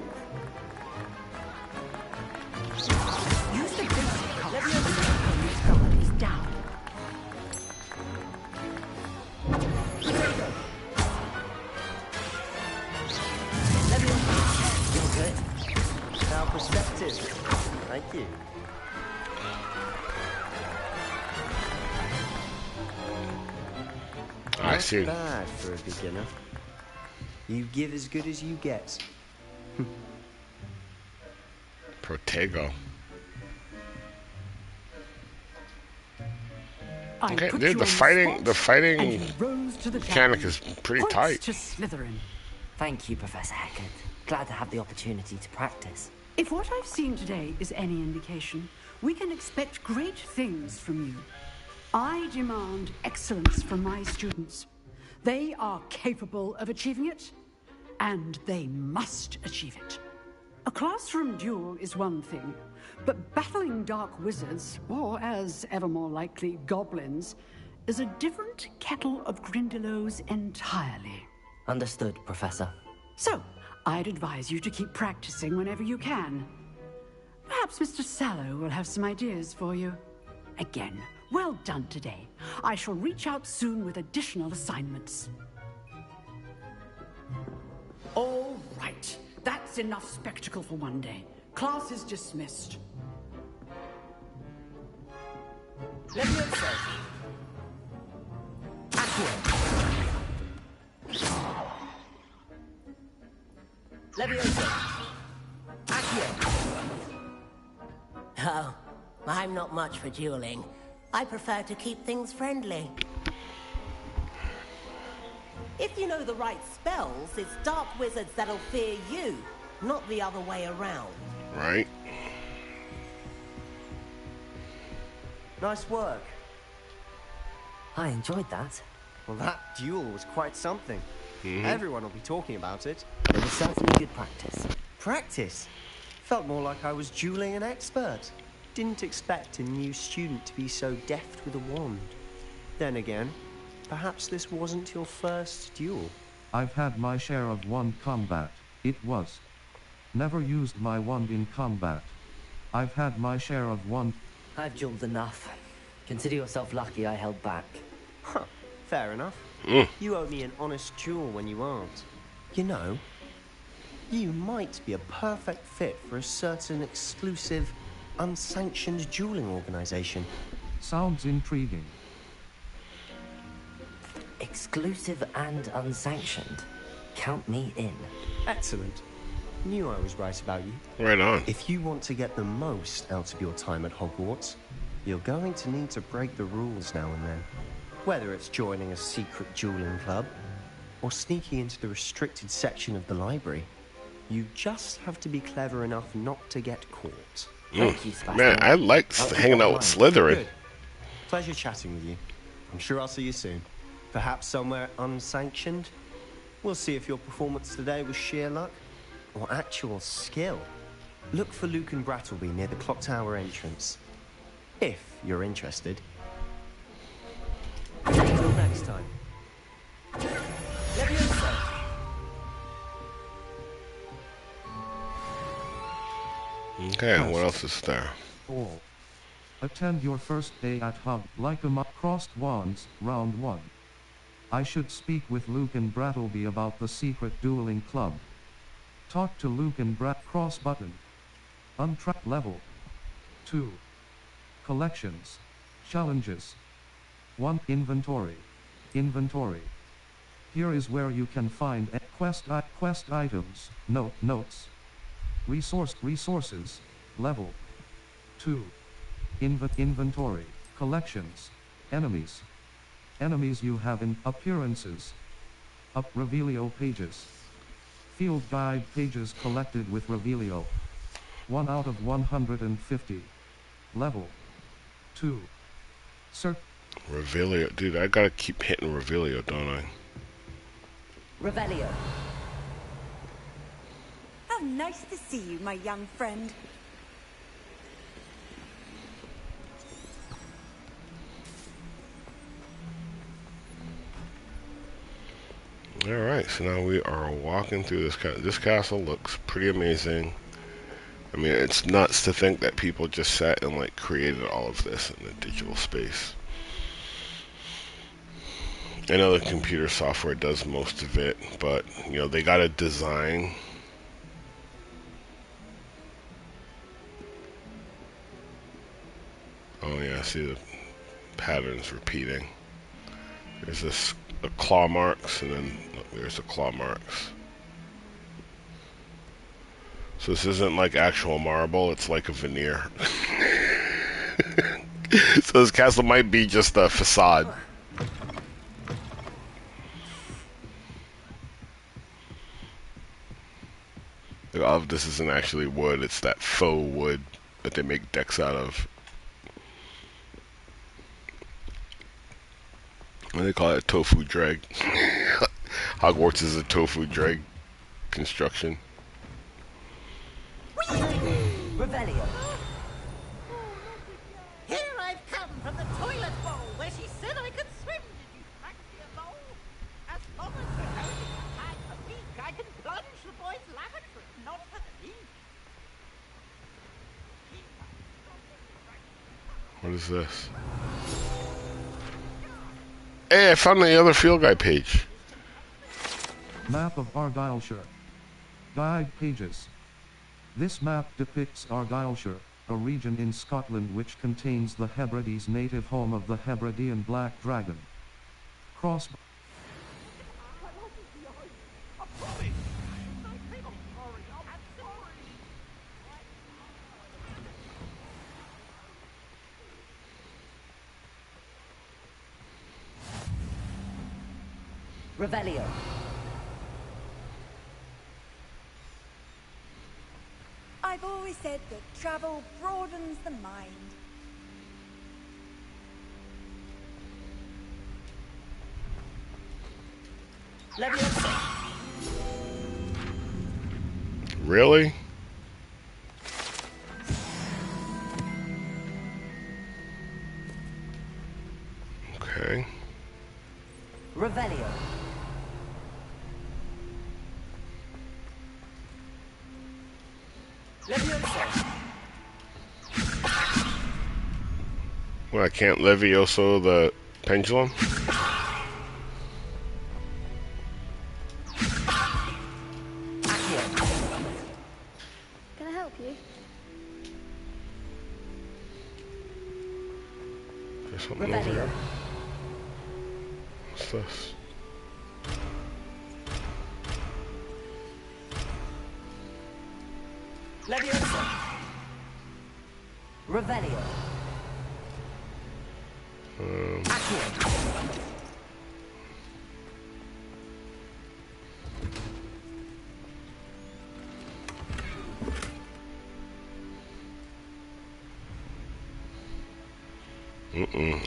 Speaker 14: Use the basic card. Your opponent's guard is down.
Speaker 11: You're good. Now perceptive. Thank you.
Speaker 1: I see.
Speaker 11: Not bad for a beginner. You give as good as you get.
Speaker 1: Protego.
Speaker 14: I
Speaker 1: Okay,
Speaker 14: put
Speaker 1: dude,
Speaker 14: you
Speaker 1: the
Speaker 14: on
Speaker 1: fighting
Speaker 14: spot,
Speaker 1: the fighting
Speaker 14: and you rose to the
Speaker 1: mechanic
Speaker 14: challenge.
Speaker 1: is pretty
Speaker 14: Points
Speaker 1: tight.
Speaker 14: to Slytherin.
Speaker 3: Thank you, Professor Hackett. Glad to have the opportunity to practice.
Speaker 14: If what I've seen today is any indication, we can expect great things from you. I demand excellence from my students. They are capable of achieving it, and they must achieve it. A classroom duel is one thing, but battling dark wizards, or as ever more likely, goblins, is a different kettle of Grindylows entirely.
Speaker 3: Understood, Professor.
Speaker 14: So, I'd advise you to keep practicing whenever you can. Perhaps Mr. Sallow will have some ideas for you. Again, well done today. I shall reach out soon with additional assignments. All right. That's enough spectacle for one day. Class is dismissed.
Speaker 11: Leviosa. Accio. Leviosa. Accio.
Speaker 13: Oh, I'm not much for dueling. I prefer to keep things friendly. If you know the right spells, it's dark wizards that'll fear you, not the other way around.
Speaker 1: Right.
Speaker 11: Nice work.
Speaker 3: I enjoyed that.
Speaker 11: Well, that duel was quite something. Everyone will be talking about it.
Speaker 3: It was certainly good practice.
Speaker 11: Practice? Felt more like I was dueling an expert. Didn't expect a new student to be so deft with a wand. Then again, perhaps this wasn't your first duel.
Speaker 4: I've had my share of wand combat. It was. Never used my wand in combat. I've had my share of wand.
Speaker 3: I've dueled enough. Consider yourself lucky I held back.
Speaker 11: Huh, fair enough. You owe me an honest duel when you aren't. You know, you might be a perfect fit for a certain exclusive, unsanctioned dueling organization.
Speaker 4: Sounds intriguing.
Speaker 3: Exclusive and unsanctioned. Count me in.
Speaker 11: Excellent. Knew I was right about you.
Speaker 1: Right on.
Speaker 11: If you want to get the most out of your time at Hogwarts, you're going to need to break the rules now and then. Whether it's joining a secret dueling club, or sneaking into the restricted section of the library, you just have to be clever enough not to get caught.
Speaker 3: Thank you, Sebastian.
Speaker 1: Man, I like hanging out with Slytherin.
Speaker 11: Good. Pleasure chatting with you. I'm sure I'll see you soon. Perhaps somewhere unsanctioned. We'll see if your performance today was sheer luck or actual skill. Look for Luke and Brattleby near the clock tower entrance. If you're interested. Until next time. Leviosa.
Speaker 1: Okay, what else is there?
Speaker 4: All. Attend your first day at Hub, like a crossed wands, round 1. I should speak with Luke and Brattleby about the secret dueling club. Talk to Luke and cross button. Untrack level. 2. Collections. Challenges. 1. Inventory. Inventory. Here is where you can find quest items, notes. Resources. Level. 2. Inventory. Collections. Enemies. Enemies you have in appearances. Up Revelio pages. Field guide pages collected with Revelio. 1 out of 150. Level 2.
Speaker 1: Revelio. Dude, I gotta keep hitting Revelio, don't I?
Speaker 3: Revelio.
Speaker 8: How nice to see you, my young friend.
Speaker 1: Alright, so now we are walking through this castle. This castle looks pretty amazing. I mean, it's nuts to think that people just sat and like created all of this in the digital space. I know the computer software does most of it, but you know, they got a design. Oh yeah, I see the patterns repeating. There's this the claw marks, and then look, there's the claw marks. So this isn't like actual marble, it's like a veneer. So this castle might be just a facade. Oh, this isn't actually wood, it's that faux wood that they make decks out of. What do they call it? Tofu drag. Hogwarts is a tofu drag construction.
Speaker 3: Revelio.
Speaker 15: Here I've come from the toilet bowl where she said I could swim. Did you fancy a bowl? As long as the holding had a peak, I can plunge the boys' lavatory, not for the leak.
Speaker 1: What is this? Hey, I found the other field guide page.
Speaker 4: Map of Argyllshire. Guide pages. This map depicts Argyllshire, a region in Scotland which contains the Hebrides native home of the Hebridean black dragon. Cross.
Speaker 3: Revelio.
Speaker 8: I've always said that travel broadens the mind.
Speaker 3: Leviosa.
Speaker 1: Really? Okay.
Speaker 3: Revelio. Leviosa.
Speaker 1: Well, I can't Levioso the pendulum?
Speaker 16: Can I help you?
Speaker 1: There's something over here. What's this?
Speaker 3: Leviosa. Revelio.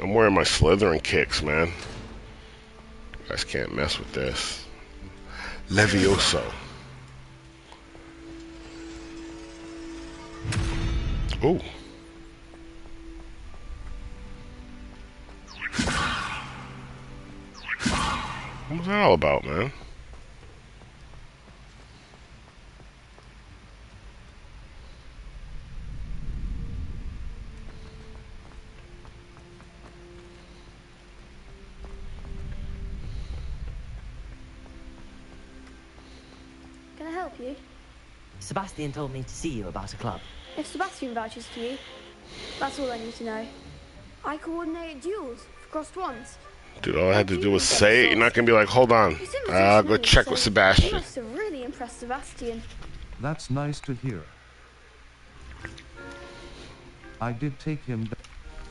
Speaker 1: I'm wearing my Slytherin kicks, man. You guys can't mess with this. Levioso. Ooh. What was that all about, man?
Speaker 16: Can I help you?
Speaker 3: Sebastian told me to see you about a club.
Speaker 16: If Sebastian vouches for you, that's all I need to know. I coordinate duels for crossed ones.
Speaker 1: Dude, all I had to do was say it. You're not gonna be like, hold on. I'll go check with
Speaker 16: You
Speaker 1: Sebastian.
Speaker 16: must have really impressed Sebastian.
Speaker 4: That's nice to hear. I did take him.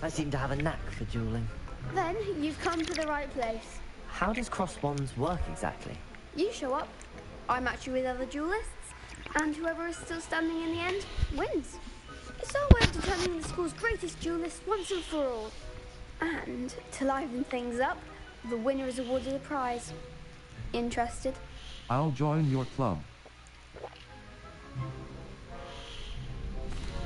Speaker 3: I seem to have a knack for dueling.
Speaker 16: Then you've come to the right place.
Speaker 3: How does cross wands work exactly?
Speaker 16: You show up, I match you with other duelists, and whoever is still standing in the end wins. It's our way of determining the school's greatest duelist once and for all. And to liven things up, the winner is awarded a prize. Interested?
Speaker 4: I'll join your club.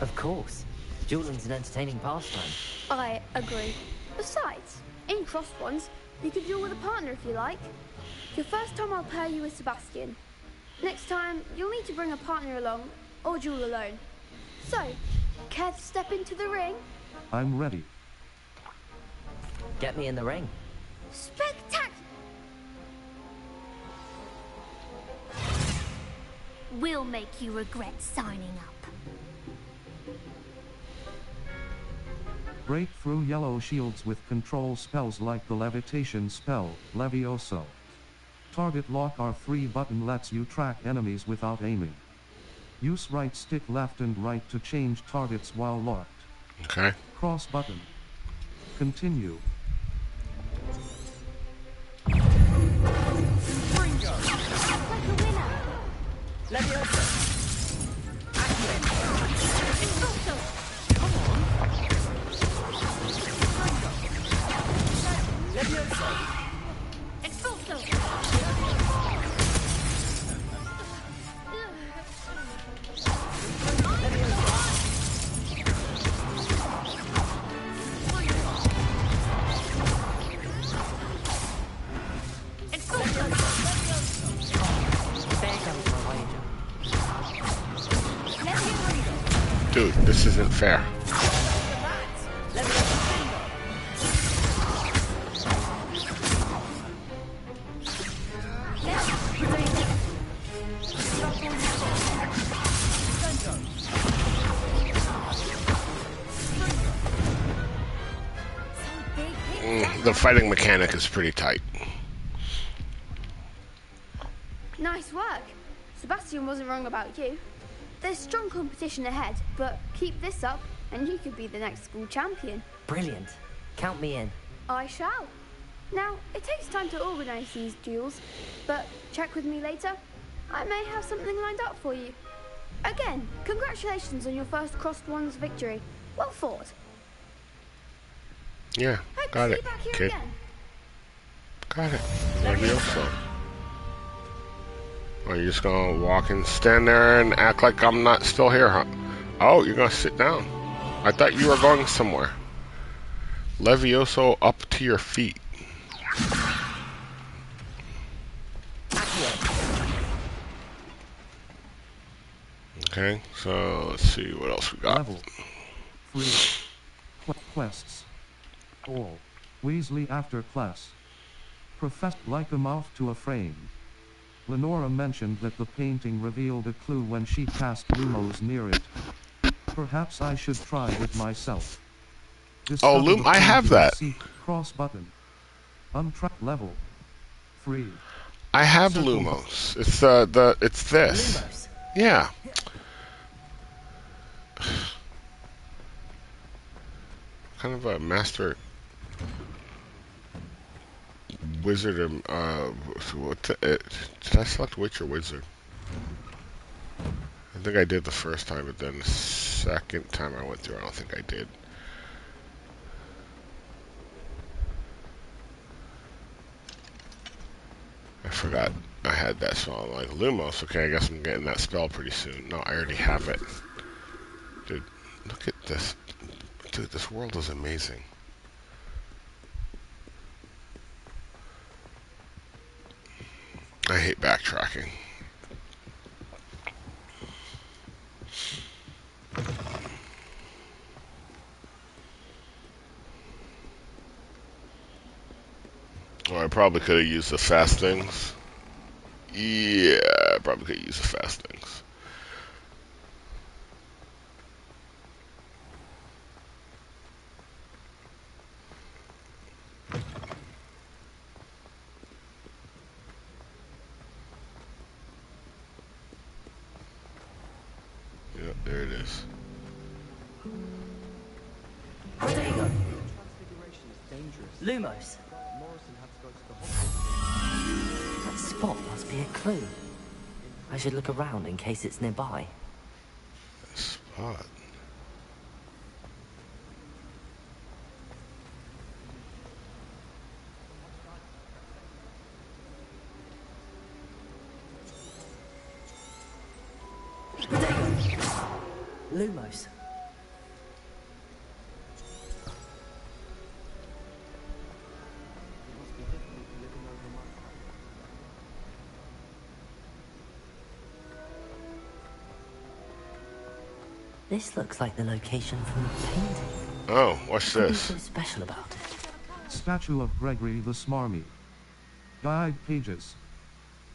Speaker 3: Of course. Dueling's an entertaining pastime.
Speaker 16: I agree. Besides, in crossed ones, you can duel with a partner if you like. Your first time I'll pair you with Sebastian. Next time, you'll need to bring a partner along, or duel alone. So, care to step into the ring?
Speaker 4: I'm ready.
Speaker 3: Get me in the ring.
Speaker 16: Spectacular!
Speaker 6: We'll make you regret signing up.
Speaker 4: Break through yellow shields with control spells like the levitation spell, Levioso. Target lock R3 button lets you track enemies without aiming. Use right stick left and right to change targets while locked.
Speaker 1: Okay.
Speaker 4: Cross button. Continue.
Speaker 15: Bringo!
Speaker 6: Like a winner!
Speaker 15: Leviosa!
Speaker 6: Expulso!
Speaker 15: Come on! Bringo! Leviosa!
Speaker 6: Expulso!
Speaker 1: Dude, this isn't fair. The fighting mechanic is pretty tight.
Speaker 16: Nice work. Sebastian wasn't wrong about you. There's strong competition ahead, but keep this up and you could be the next school champion.
Speaker 3: Brilliant. Count me in.
Speaker 16: I shall. Now, it takes time to organise these duels, but check with me later. I may have something lined up for you. Again, congratulations on your first Crossed Ones victory. Well fought.
Speaker 1: Yeah,
Speaker 16: Hope
Speaker 1: got
Speaker 16: to see
Speaker 1: it,
Speaker 16: you back here
Speaker 1: kid.
Speaker 16: again.
Speaker 1: Got it. Levioso. Are you just gonna walk and stand there and act like I'm not still here, huh? Oh, you're gonna sit down. I thought you were going somewhere. Levioso up to your feet. Okay, so let's see what else we got.
Speaker 4: Level 3. Quests. All. Weasley after class. Professed like a mouth to a frame. Lenora mentioned that the painting revealed a clue when she cast Lumos near it. Perhaps I should try it myself.
Speaker 1: Oh, Lum, I have that.
Speaker 4: Cross button. Untrack level 3.
Speaker 1: I have Lumos. It's it's this.
Speaker 3: Lumos.
Speaker 1: Yeah. Kind of a master wizard. Did I select witch or wizard? I think I did the first time, but then the second time I went through, I don't think I did. I forgot I had that spell. I'm like, Lumos, okay, I guess I'm getting that spell pretty soon. No, I already have it. Dude, look at this. Dude, this world is amazing. I hate backtracking. Oh, I probably could have used the fast things. Yeah, I probably could have used the fast things. Yeah, there it is.
Speaker 3: There you go. Lumos. That spot must be a clue. I should look around in case it's nearby.
Speaker 1: Spot.
Speaker 3: Lumos. This looks like the location from the painting.
Speaker 1: Oh, what's this?
Speaker 3: What's so special about it?
Speaker 4: Statue of Gregory the Smarmy. Guide pages.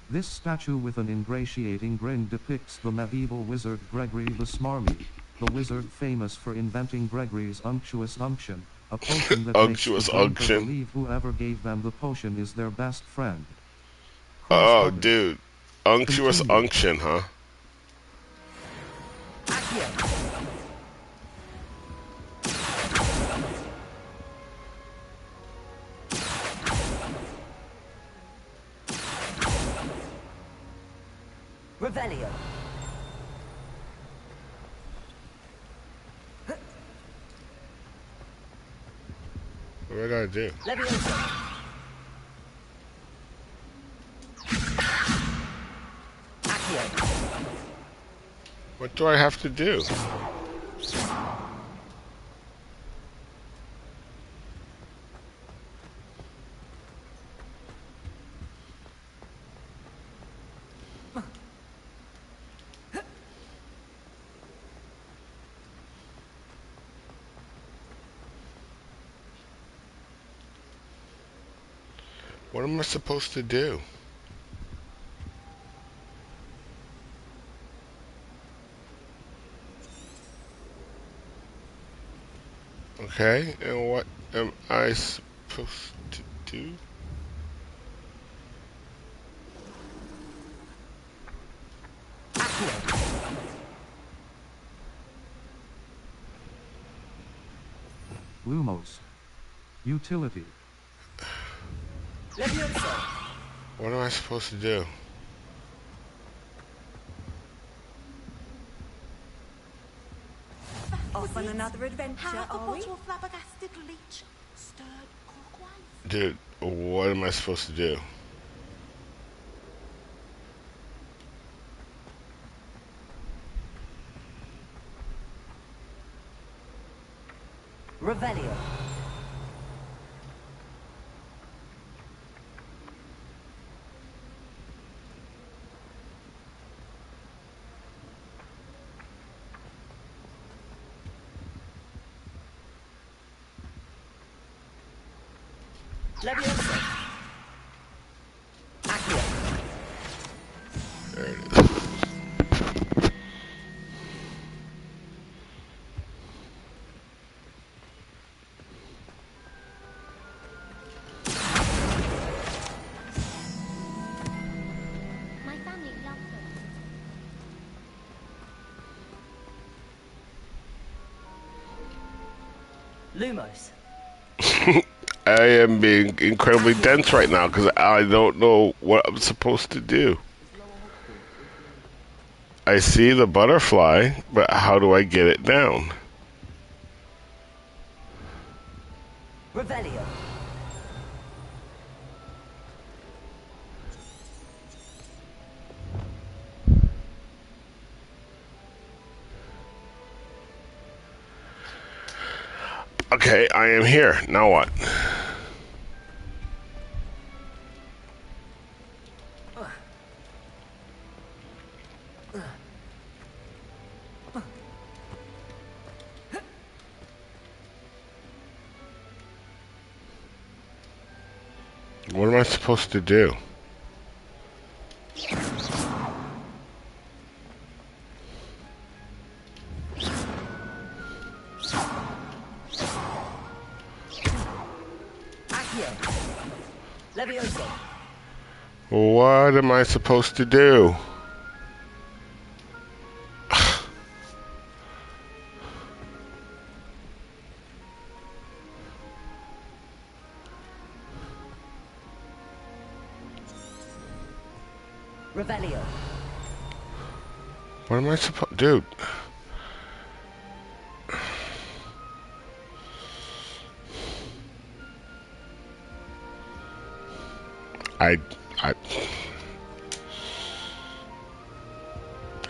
Speaker 4: This statue with an ingratiating grin depicts the medieval wizard Gregory the Smarmy, the wizard famous for inventing Gregory's unctuous unction, a potion that makes the drunker believe whoever gave them the potion is their best friend.
Speaker 1: Oh, dude. Unctuous unction, huh?
Speaker 3: Revelio.
Speaker 1: What do I gotta do? What do I have to do? What am I supposed to do? Okay, and what am I supposed to do?
Speaker 4: Lumos. Utility.
Speaker 1: What am I supposed to do?
Speaker 8: Off on another adventure,
Speaker 13: Half a
Speaker 8: are we?
Speaker 13: bottle of flabbergasted leech, stirred clockwise.
Speaker 1: Dude, what am I supposed to do?
Speaker 3: Revelio. Leviosa. Accio.
Speaker 1: There it is.
Speaker 6: My family loves them.
Speaker 3: Lumos.
Speaker 1: I am being incredibly dense right now because I don't know what I'm supposed to do. I see the butterfly, but how do I get it down?
Speaker 3: Revelio.
Speaker 1: Okay, I am here. Now what? What am I supposed to do?
Speaker 3: Leviosa.
Speaker 1: What am I supposed to do?
Speaker 3: Revelio.
Speaker 1: What am I supposed... Dude. I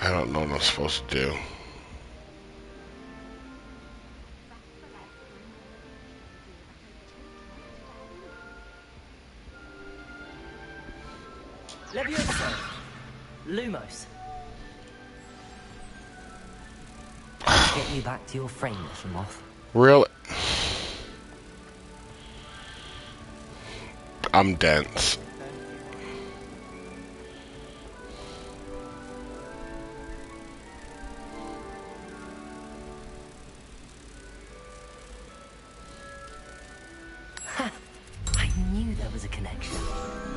Speaker 1: don't know what I'm supposed to do.
Speaker 3: Levioso. Lumos. Get you back to your frame, little moth.
Speaker 1: Really? I'm dense.
Speaker 3: I knew there was a connection.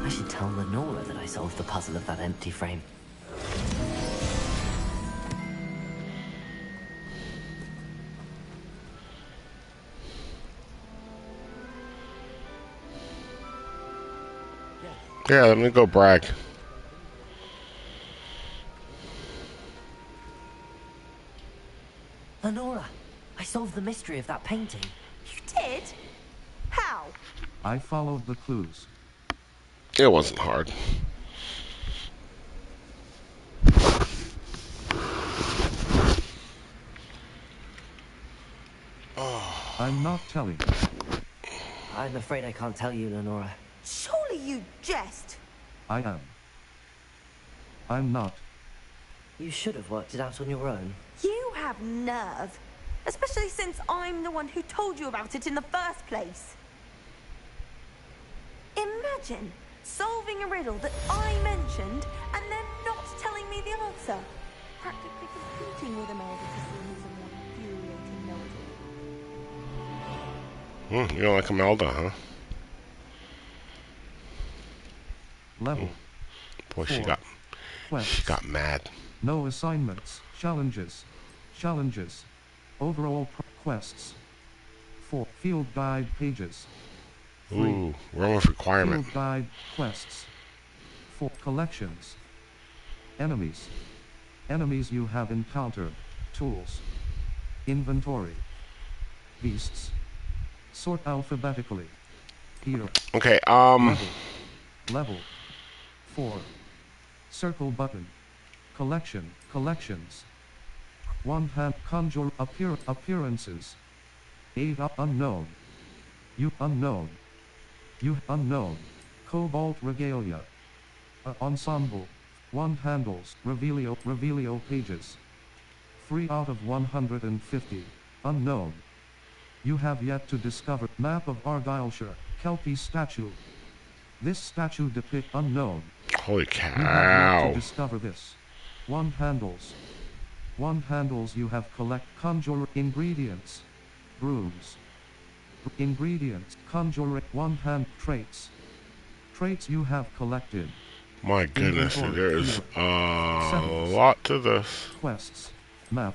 Speaker 3: I should tell Lenora that I solved the puzzle of that empty frame.
Speaker 1: Yeah, let me go brag.
Speaker 3: Lenora, I solved the mystery of that painting.
Speaker 7: You did? How?
Speaker 4: I followed the clues.
Speaker 1: It wasn't hard.
Speaker 4: I'm not telling.
Speaker 3: I'm afraid I can't tell you, Lenora.
Speaker 7: Surely you jest.
Speaker 4: I am. I'm not.
Speaker 3: You should have worked it out on your own.
Speaker 7: You have nerve. Especially since I'm the one who told you about it in the first place. Imagine solving a riddle that I mentioned and then not telling me the answer. Practically competing with Imelda to see who's a more infuriating know-it-all.
Speaker 1: You don't like Imelda, huh?
Speaker 4: Level.
Speaker 1: Boy,
Speaker 4: 4.
Speaker 1: she got mad.
Speaker 4: No assignments. Challenges. Challenges. Overall quests. 4. Field guide pages. 3.
Speaker 1: Ooh, wrong with requirement.
Speaker 4: Field guide quests. 4. Collections. Enemies. Enemies you have encountered. Tools. Inventory. Beasts. Sort alphabetically. Here.
Speaker 1: Okay,
Speaker 4: Level. 4. Circle button. Collection. Collections. One hand conjure appearances. 8 unknown. You unknown. You unknown. Cobalt regalia. Ensemble. 1 handles. Revelio pages. 3 out of 150. Unknown. You have yet to discover map of Argyllshire. Kelpie statue. This statue depicts unknown.
Speaker 1: Holy
Speaker 4: You have yet
Speaker 1: cow.
Speaker 4: to discover this. 1 handles. 1 handles you have collect conjure ingredients. Brooms. Ingredients. Conjure 1 hand traits. Traits you have collected.
Speaker 1: My goodness,
Speaker 4: Inventory.
Speaker 1: there is a
Speaker 4: Settings.
Speaker 1: lot to this.
Speaker 4: Quests. Map.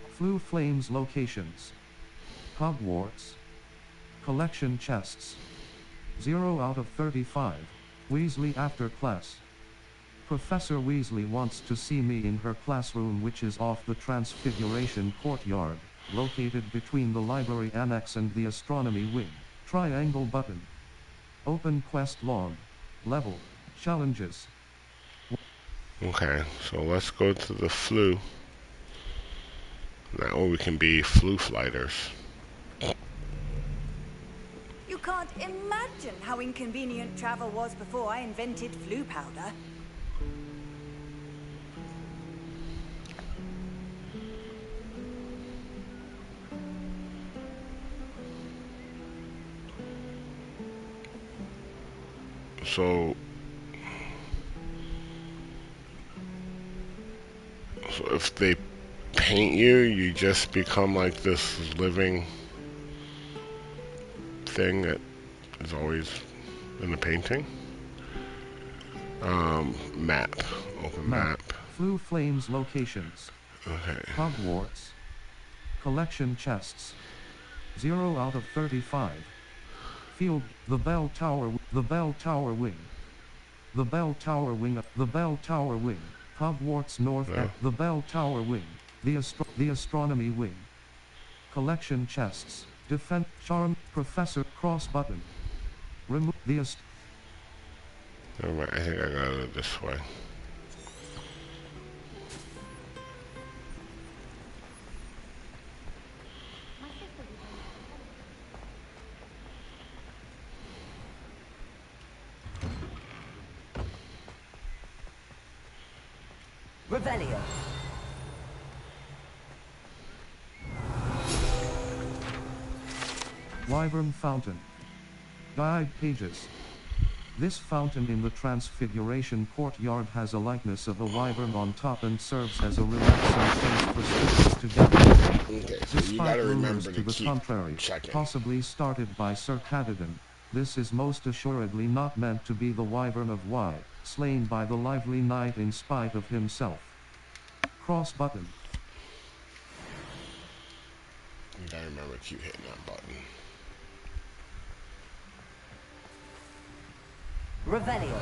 Speaker 4: Flu Flames locations. Hogwarts. Collection chests. 0 out of 35. Weasley after class. Professor Weasley wants to see me in her classroom, which is off the Transfiguration courtyard, located between the library annex and the astronomy wing. Triangle button. Open quest log. Level. Challenges.
Speaker 1: Okay, so let's go to the flu. That way we can be flu flighters.
Speaker 8: You can't imagine how inconvenient travel was before I invented flu powder.
Speaker 1: So if they paint you, you just become like this living thing that is always in the painting. Map. Open map.
Speaker 4: Flu Flames locations.
Speaker 1: Okay.
Speaker 4: Hogwarts. Collection chests. 0 out of 35. Field. The Bell Tower. The Bell Tower wing. The Bell Tower wing. The Bell Tower wing. Hogwarts North
Speaker 1: No.
Speaker 4: at the Bell Tower Wing, the Astronomy Wing. Collection chests, defense, charm, Professor Cross button. Remove the
Speaker 1: Never mind, I think I gotta go this way.
Speaker 3: Revelio.
Speaker 4: Wyvern Fountain. Guide pages. This fountain in the Transfiguration courtyard has a likeness of a wyvern on top and serves as a relaxing place for students to gather.
Speaker 1: Okay, so you
Speaker 4: Despite
Speaker 1: gotta
Speaker 4: rumors
Speaker 1: remember
Speaker 4: to
Speaker 1: to
Speaker 4: the
Speaker 1: keep
Speaker 4: contrary,
Speaker 1: checking.
Speaker 4: possibly started by Sir Cadogan, this is most assuredly not meant to be the wyvern of Y, slain by the lively knight in spite of himself. Cross button.
Speaker 1: You gotta remember to keep hitting that button.
Speaker 3: Revelio.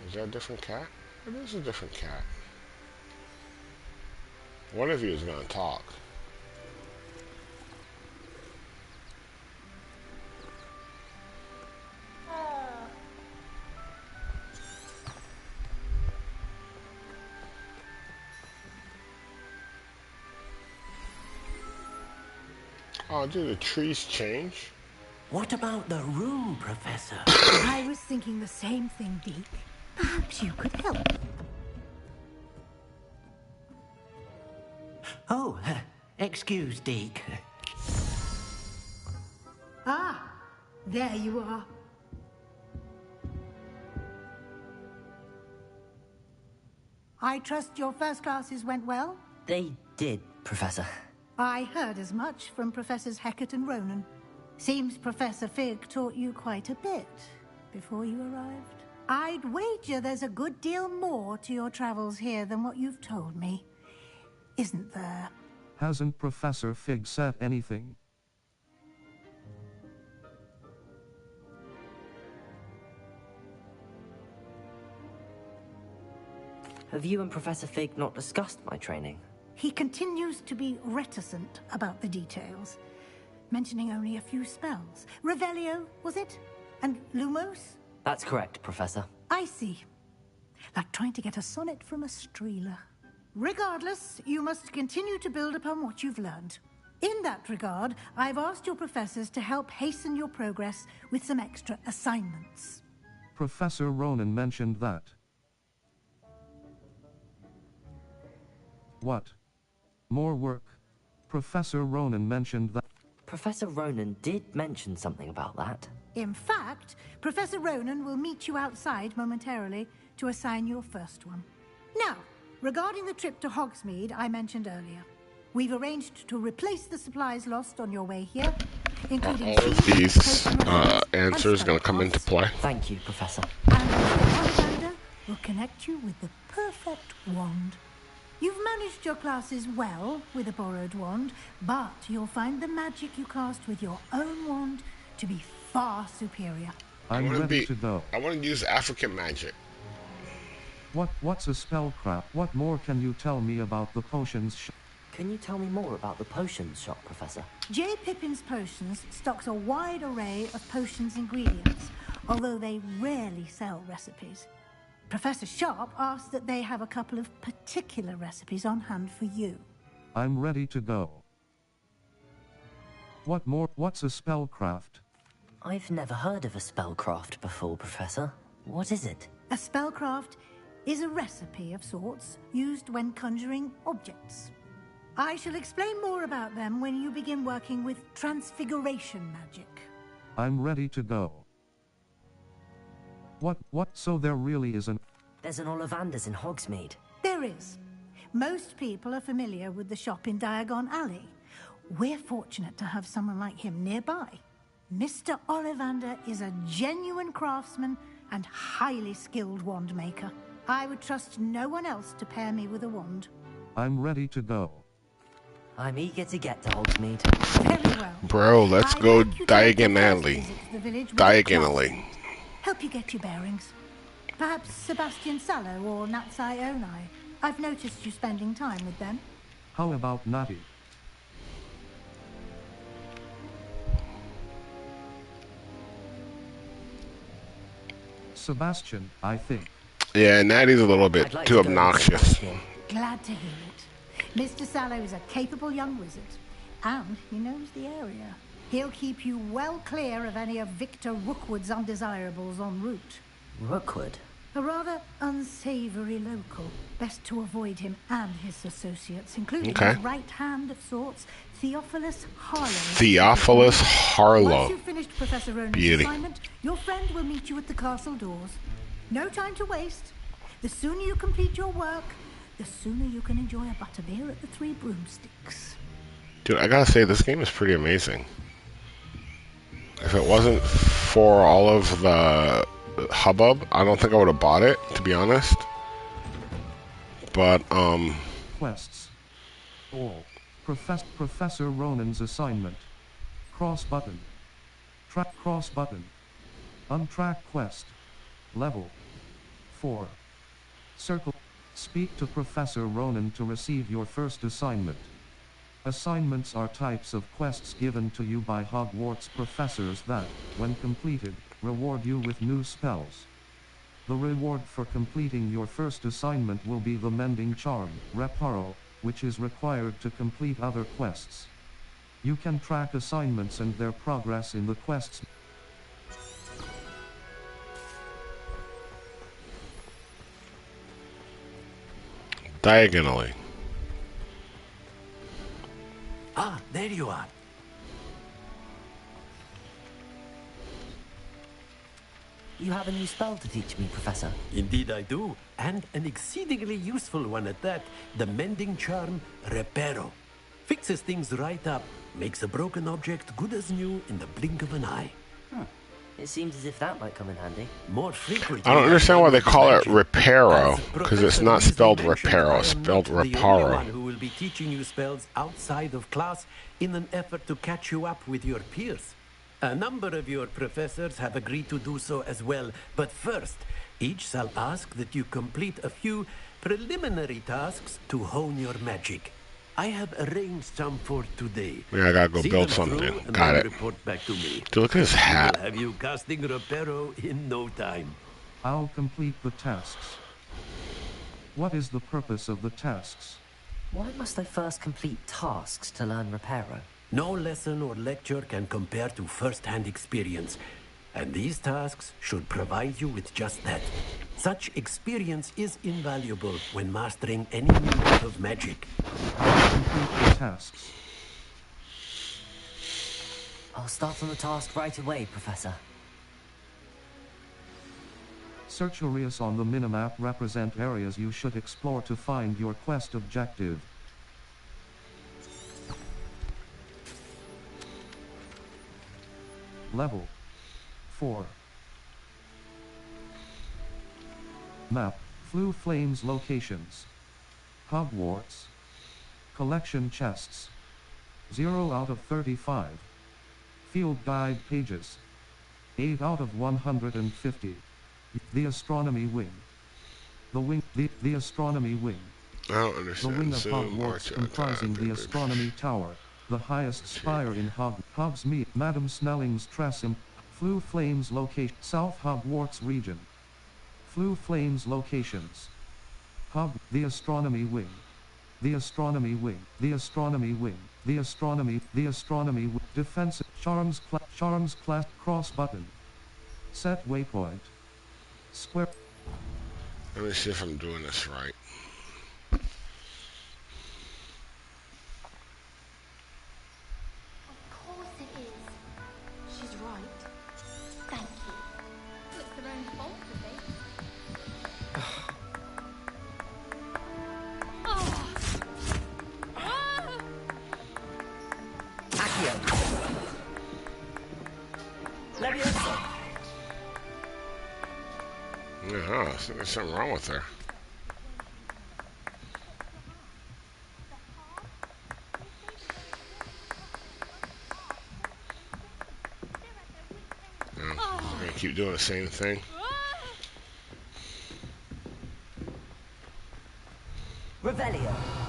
Speaker 1: Is that a different cat? It is a different cat. One of you is gonna talk. Oh, do the trees change?
Speaker 10: What about the room, Professor?
Speaker 2: I was thinking the same thing, Deke. Perhaps you could help.
Speaker 10: Oh, excuse, Deke.
Speaker 2: Ah, there you are. I trust your first classes went well?
Speaker 3: They did, Professor.
Speaker 2: I heard as much from Professors Hecat and Ronan. Seems Professor Fig taught you quite a bit before you arrived. I'd wager there's a good deal more to your travels here than what you've told me. Isn't there?
Speaker 4: Hasn't Professor Fig said anything?
Speaker 3: Have you and Professor Fig not discussed my training?
Speaker 2: He continues to be reticent about the details, mentioning only a few spells. Revelio, was it? And Lumos?
Speaker 3: That's correct, Professor.
Speaker 2: I see. Like trying to get a sonnet from a streeler. Regardless, you must continue to build upon what you've learned. In that regard, I've asked your professors to help hasten your progress with some extra assignments.
Speaker 4: Professor Ronan mentioned that. What? More work? Professor Ronan mentioned that.
Speaker 3: Professor Ronan did mention something about that.
Speaker 2: In fact, Professor Ronan will meet you outside momentarily to assign your first one. Now, regarding the trip to Hogsmeade I mentioned earlier, we've arranged to replace the supplies lost on your way here, including
Speaker 1: all of these answers going to come into play.
Speaker 3: Thank you, Professor.
Speaker 2: And Mr. Ollivander will connect you with the perfect wand. You've managed your classes well with a borrowed wand, but you'll find the magic you cast with your own wand to be far superior.
Speaker 4: I'm ready to go.
Speaker 1: I want to use African magic.
Speaker 4: What's a spellcraft? What more can you tell me about the potions shop?
Speaker 3: Can you tell me more about the potions shop, Professor?
Speaker 2: J. Pippin's Potions stocks a wide array of potions ingredients, although they rarely sell recipes. Professor Sharp asked that they have a couple of particular recipes on hand for you.
Speaker 4: I'm ready to go. What more? What's a spellcraft?
Speaker 3: I've never heard of a spellcraft before, Professor. What is it?
Speaker 2: A spellcraft is a recipe of sorts used when conjuring objects. I shall explain more about them when you begin working with transfiguration magic.
Speaker 4: I'm ready to go. What? So there really isn't...
Speaker 3: There's an Ollivanders in Hogsmeade.
Speaker 2: There is. Most people are familiar with the shop in Diagon Alley. We're fortunate to have someone like him nearby. Mr. Ollivander is a genuine craftsman and highly skilled wand maker. I would trust no one else to pair me with a wand.
Speaker 4: I'm ready to go.
Speaker 3: I'm eager to get to Hogsmeade.
Speaker 2: Very well.
Speaker 1: Bro, let's go diagonally.
Speaker 2: The village with
Speaker 1: Diagonally.
Speaker 2: help you get your bearings. Perhaps Sebastian Sallow or Natsai Onai. I've noticed you spending time with them.
Speaker 4: How about Natty? Sebastian, I think.
Speaker 1: Yeah, Natty's a little bit
Speaker 3: I'd like
Speaker 1: too
Speaker 3: to go with
Speaker 1: obnoxious.
Speaker 3: Sebastian.
Speaker 2: Glad to hear it. Mr. Sallow is a capable young wizard, and he knows the area. He'll keep you well clear of any of Victor Rookwood's undesirables en route.
Speaker 3: Rookwood?
Speaker 2: A rather unsavory local. Best to avoid him and his associates, including his right hand of sorts, Theophilus Harlow.
Speaker 1: Theophilus Harlow.
Speaker 2: Once you've finished Professor Ronan's
Speaker 1: Beauty.
Speaker 2: assignment, your friend will meet you at the castle doors. No time to waste. The sooner you complete your work, the sooner you can enjoy a butterbeer at the Three Broomsticks.
Speaker 1: Dude, I gotta say, this game is pretty amazing. If it wasn't for all of the hubbub, I don't think I would have bought it, to be honest. But,
Speaker 4: Quests. All. Professor Ronan's assignment. Cross button. Track cross button. Untrack quest. Level 4. Circle. Speak to Professor Ronan to receive your first assignment. Assignments are types of quests given to you by Hogwarts professors that, when completed, reward you with new spells. The reward for completing your first assignment will be the Mending Charm, Reparo, which is required to complete other quests. You can track assignments and their progress in the quests.
Speaker 1: diagonally.
Speaker 10: Ah, there you are.
Speaker 3: You have a new spell to teach me, Professor.
Speaker 10: Indeed I do, and an exceedingly useful one at that. The Mending Charm, Reparo. Fixes things right up, makes a broken object good as new in the blink of an eye.
Speaker 3: It seems as if that might come in handy.
Speaker 10: More frequently.
Speaker 1: I don't understand why they call it Reparo, because it's not spelled Reparo, it's spelled
Speaker 10: The only
Speaker 1: Reparo.
Speaker 10: one who will be teaching you spells outside of class in an effort to catch you up with your peers. A number of your professors have agreed to do so as well, but first, each shall ask that you complete a few preliminary tasks to hone your magic. I have arranged some for today.
Speaker 1: Yeah, I gotta go
Speaker 10: See
Speaker 1: build
Speaker 10: them through
Speaker 1: something.
Speaker 10: and
Speaker 1: Got
Speaker 10: then
Speaker 1: it.
Speaker 10: report back to me.
Speaker 1: Dude, look at his hat.
Speaker 10: We'll have you casting Reparo in no time.
Speaker 4: I'll complete the tasks. What is the purpose of the tasks?
Speaker 3: Why must I first complete tasks to learn Reparo?
Speaker 10: No lesson or lecture can compare to first-hand experience, and these tasks should provide you with just that. Such experience is invaluable when mastering any new type of magic.
Speaker 4: Complete the tasks.
Speaker 3: I'll start on the task right away, Professor.
Speaker 4: Search areas on the minimap represent areas you should explore to find your quest objective. Level 4. Map, Flue Flames locations. Hogwarts. Collection chests. 0 out of 35. Field guide pages. 8 out of 150. The Astronomy Wing. The Astronomy Wing.
Speaker 1: I don't
Speaker 4: The
Speaker 1: understand.
Speaker 4: wing of
Speaker 1: Zoom,
Speaker 4: Hogwarts
Speaker 1: march,
Speaker 4: comprising the Astronomy Tower, the highest spire in Hogsmeade, Madam Snelling's Tressim, Flue Flames location, South Hogwarts region. Flue Flames locations. The Astronomy Wing. The Astronomy Wing. The Astronomy Wing. The Astronomy Defensive Charms class cross button. Set waypoint. Square.
Speaker 1: Let me see if I'm doing this right.
Speaker 6: Of course it is. She's right. Thank you. It's their own fault, I think.
Speaker 3: Accio! Leviosa!
Speaker 1: Yeah, I think there's something wrong with her. Yeah, I'm gonna keep doing the same thing.
Speaker 13: Revelio.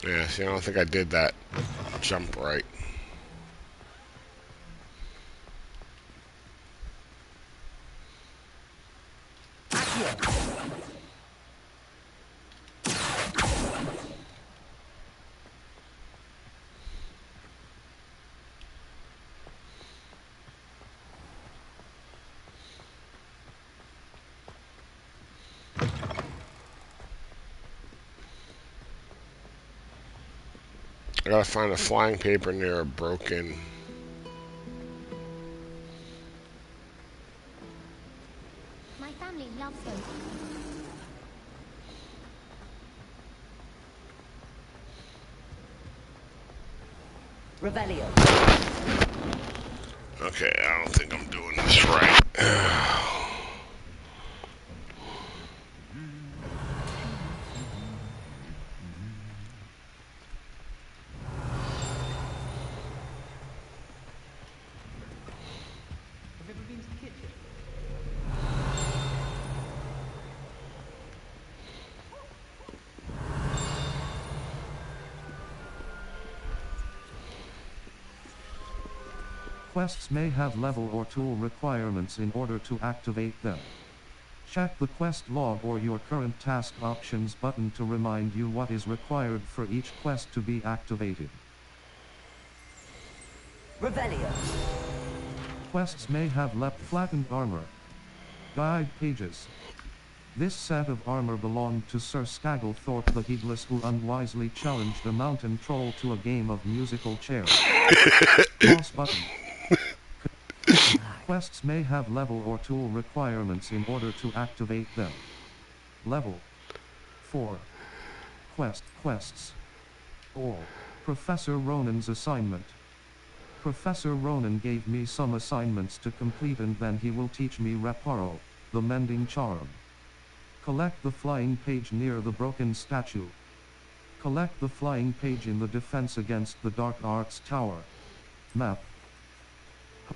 Speaker 1: Yeah, see, I don't think I did that jump right. I gotta find a flying paper near a broken.
Speaker 6: My family loves them.
Speaker 13: Revelio.
Speaker 1: Okay, I don't think I'm doing this right.
Speaker 12: Have you ever been to the kitchen?
Speaker 4: Quests may have level or tool requirements in order to activate them. Check the quest log or your current task options button to remind you what is required for each quest to be activated.
Speaker 13: Revelio.
Speaker 4: Quests may have flattened armor. Guide pages. This set of armor belonged to Sir Skagglethorpe the Heedless, who unwisely challenged a mountain troll to a game of musical chairs. Cross button. Quests may have level or tool requirements in order to activate them. Level 4. Quests. All. Professor Ronan's assignment. Professor Ronan gave me some assignments to complete, and then he will teach me Reparo, the mending charm. Collect the flying page near the broken statue. Collect the flying page in the defense against the Dark Arts Tower. Map.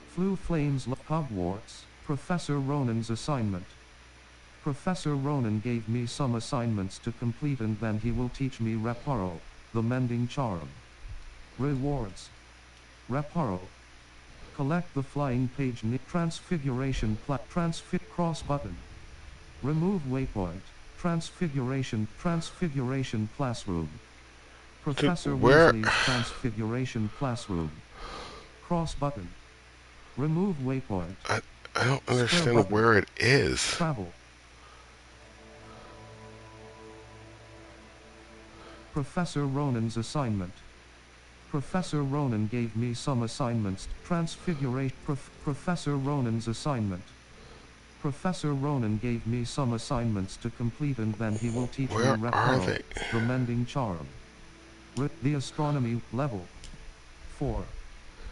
Speaker 4: Flew Flames Hogwarts, Professor Ronan's assignment. Professor Ronan gave me some assignments to complete, and then he will teach me Reparo, the mending charm. Rewards. Reparo. Collect the flying page near Transfiguration cross button. Remove waypoint. Transfiguration classroom. Professor
Speaker 1: where?
Speaker 4: Weasley's Transfiguration classroom. Cross button. Remove waypoint.
Speaker 1: I don't understand where it is.
Speaker 4: Travel. Professor Ronan's assignment. Professor Ronan gave me some assignments. Transfiguration. Professor Ronan's assignment. Professor Ronan gave me some assignments to complete, and then he will teach me Reparo, the mending charm. The astronomy level 4.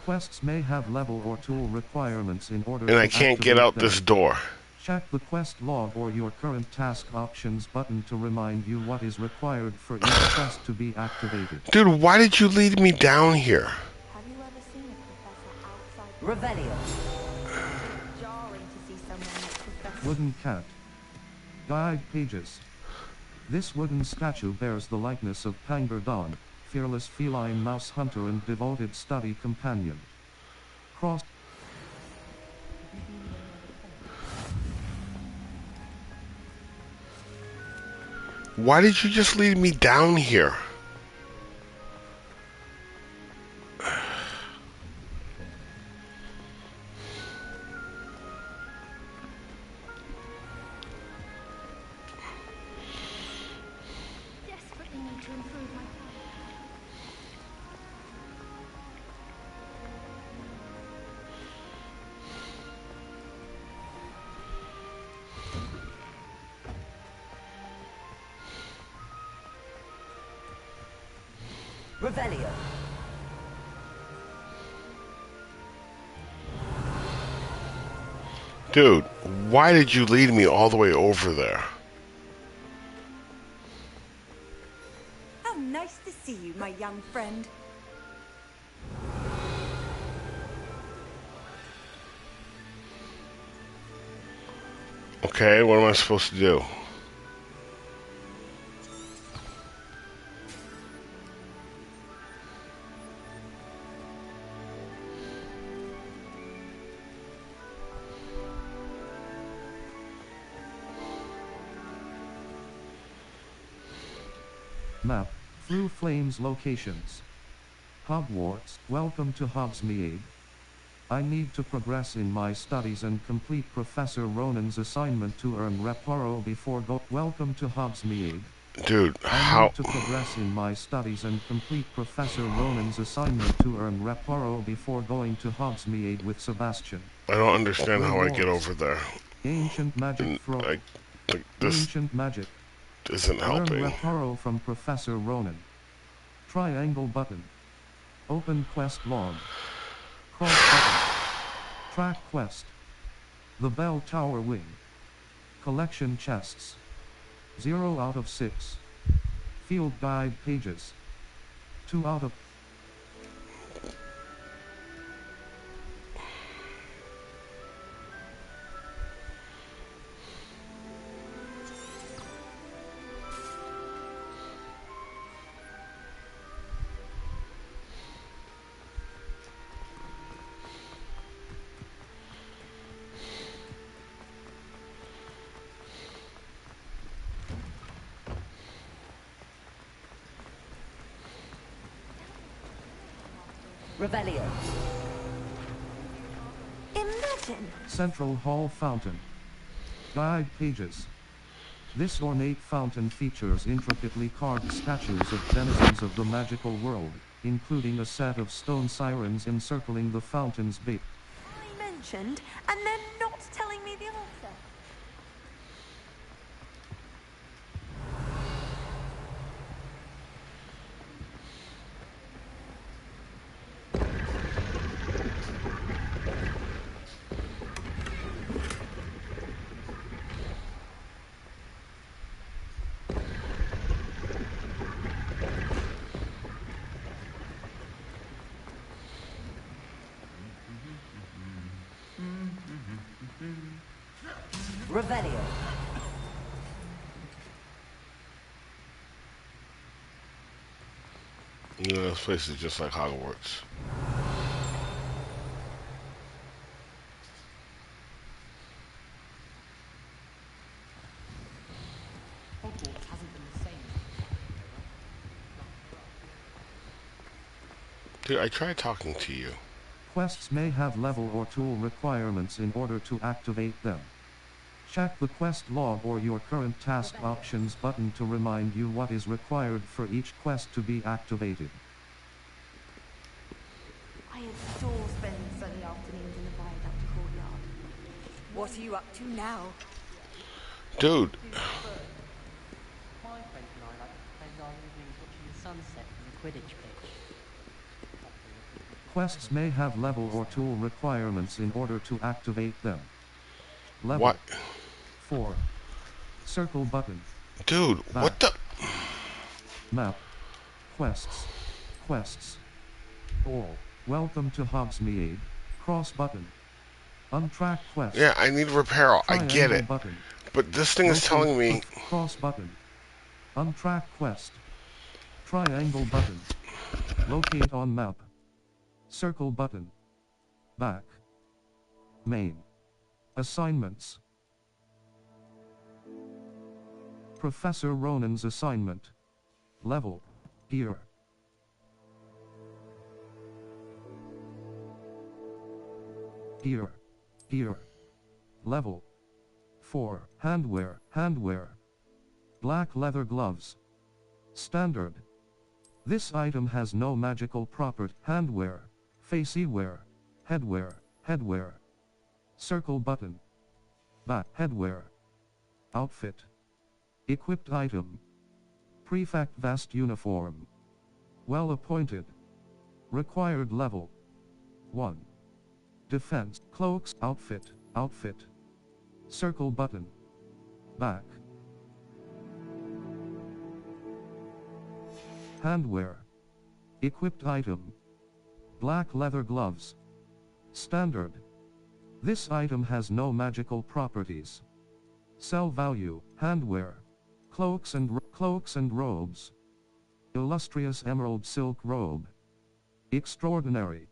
Speaker 4: Quests may have level or tool requirements in order to
Speaker 1: and I can't get out this door.
Speaker 4: Check the quest log or your current task options button to remind you what is required for each quest to be activated.
Speaker 1: Dude, why did you lead me down here?
Speaker 7: Have you ever seen a professor outside?
Speaker 13: Revelio.
Speaker 7: Jarring to see someone like Professor.
Speaker 4: Wooden cat. Guide pages. This wooden statue bears the likeness of Pangardon, fearless feline mouse hunter and devoted study companion. Cross.
Speaker 1: Why did you just lead me down here?
Speaker 6: Desperately need to improve my plan.
Speaker 3: Revelio.
Speaker 1: Dude, why did you lead me all the way over there?
Speaker 8: How nice to see you, my young friend.
Speaker 1: Okay, what am I supposed to do?
Speaker 4: Map, Through Flames locations. Hogwarts, welcome to Hogsmeade. I need to progress in my studies and complete Professor Ronan's assignment to earn Reparo before Welcome to Hogsmeade.
Speaker 1: Dude,
Speaker 4: I need to progress in my studies and complete Professor Ronan's assignment to earn Reparo before going to Hogsmeade with Sebastian.
Speaker 1: I don't understand how I get
Speaker 4: Rewards.
Speaker 1: over there.
Speaker 4: Ancient magic
Speaker 1: This
Speaker 4: Ancient magic.
Speaker 1: isn't helping.
Speaker 4: Learn Reparo from Professor Ronan. Triangle button. Open quest log. Cross button. Track quest. The Bell Tower Wing. Collection chests. 0 out of 6. Field guide pages. 2 out of...
Speaker 3: Revelio.
Speaker 7: Imagine!
Speaker 4: Central Hall Fountain. Guide pages. This ornate fountain features intricately carved statues of denizens of the magical world, including a set of stone sirens encircling the fountain's base.
Speaker 7: I mentioned, and they're not telling me the answer.
Speaker 3: Revelio.
Speaker 1: You know, this place is just like Hogwarts.
Speaker 12: Hogwarts hasn't been the same.
Speaker 1: Dude, I tried talking to you.
Speaker 4: Quests may have level or tool requirements in order to activate them. Check the quest log or your current task options button to remind you what is required for each quest to be activated.
Speaker 8: I adore spending sunny afternoons in the viaduct courtyard. What are you up to now?
Speaker 1: Dude.
Speaker 12: My friends and I like to spend our evenings watching the sunset from the Quidditch pitch.
Speaker 4: Quests may have level or tool requirements in order to activate them. Level.
Speaker 1: What?
Speaker 4: 4. Circle button.
Speaker 1: Dude,
Speaker 4: Back.
Speaker 1: what the?
Speaker 4: Map. Quests. Quests. All. Welcome to Hogsmeade. Cross button. Untrack quest.
Speaker 1: Yeah, I need repair. I get
Speaker 4: Triangle
Speaker 1: it.
Speaker 4: Button.
Speaker 1: But this thing is telling me...
Speaker 4: Cross button. Untrack quest. Triangle button. Locate on map. Circle button. Back. Main. Assignments. Professor Ronan's assignment. Level. Here. Here. Here. Level. 4. Handwear. Handwear. Black leather gloves. Standard. This item has no magical property. Handwear. Faceywear. Headwear. Headwear. Circle button. Back. Headwear. Outfit. Equipped item. Prefect vest uniform. Well appointed. Required level 1. Defense, cloaks, outfit, outfit. Circle button. Back. Handwear. Equipped item. Black leather gloves. Standard. This item has no magical properties. Sell value, handwear. Cloaks and robes. Illustrious emerald silk robe. Extraordinary.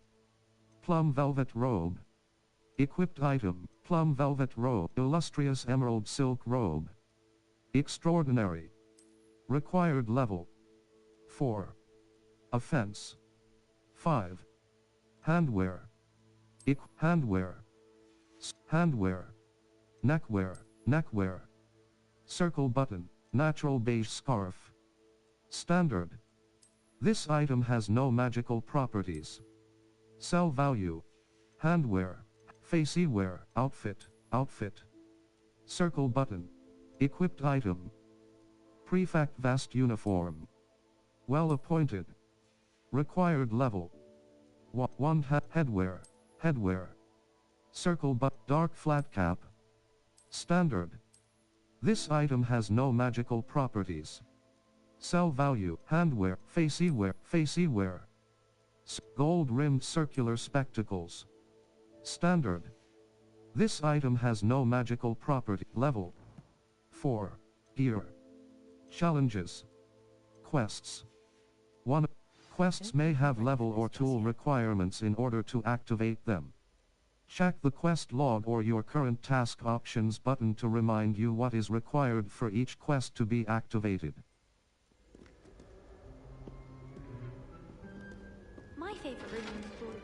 Speaker 4: Plum velvet robe. Equipped item, plum velvet robe, illustrious emerald silk robe. Extraordinary. Required level 4. Offense 5. Handwear. Handwear. Handwear. Neckwear, neckwear. Circle button, natural beige scarf. Standard. This item has no magical properties. Sell value. Handwear. Facey wear, outfit, outfit. Circle button. Equipped item. Prefect vest uniform. Well appointed. Required level 1. Headwear, headwear. Circle but dark flat cap. Standard. This item has no magical properties. Sell value, handwear, facey wear. Gold-rimmed circular spectacles. Standard. This item has no magical property. Level 4. Gear. Challenges. Quests. 1. Quests may have level or tool requirements in order to activate them. Check the quest log or your current task options button to remind you what is required for each quest to be activated.
Speaker 6: My favorite room in the school is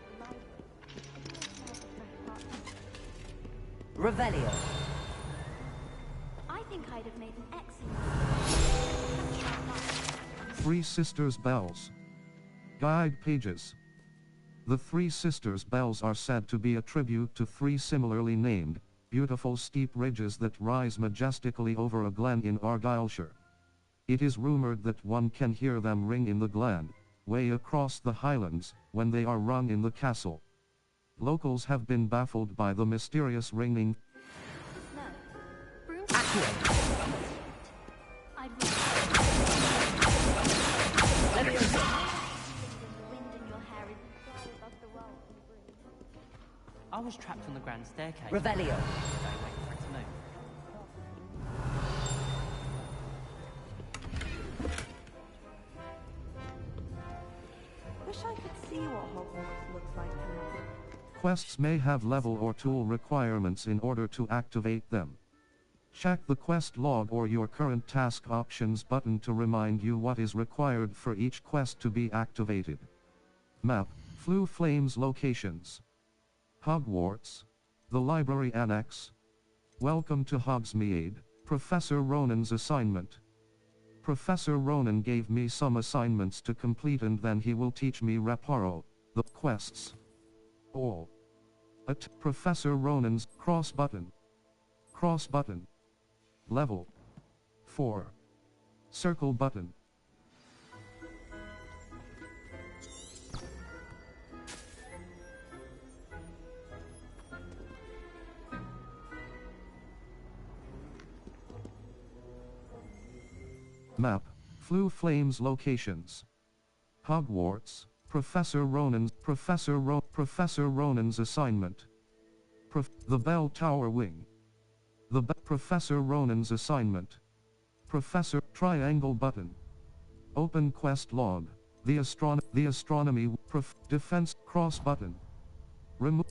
Speaker 3: Revelio.
Speaker 6: I think I'd have made an excellent.
Speaker 4: Three Sisters Bells. Guide pages. The Three Sisters Bells are said to be a tribute to three similarly named, beautiful steep ridges that rise majestically over a glen in Argyllshire. It is rumored that one can hear them ring in the glen, way across the highlands, when they are rung in the castle. Locals have been baffled by the mysterious ringing.
Speaker 12: I was trapped on the grand staircase.
Speaker 3: Revelio.
Speaker 12: Don't wait for it to move.
Speaker 7: Wish I could see what Hogwarts looks like from here.
Speaker 4: Quests may have level or tool requirements in order to activate them. Check the quest log or your current task options button to remind you what is required for each quest to be activated. Map, Flue Flames locations. Hogwarts. The Library Annex. Welcome to Hogsmeade, Professor Ronan's assignment. Professor Ronan gave me some assignments to complete and then he will teach me Reparo, the quests. All. At Professor Ronan's cross button. Cross button. Level 4. Circle button. Map, Flue Flames locations. Hogwarts, Professor Ronan's assignment. The Bell Tower Wing. Professor Ronan's assignment. Professor Triangle button. Open quest log. The astronomy defense cross button. Remove.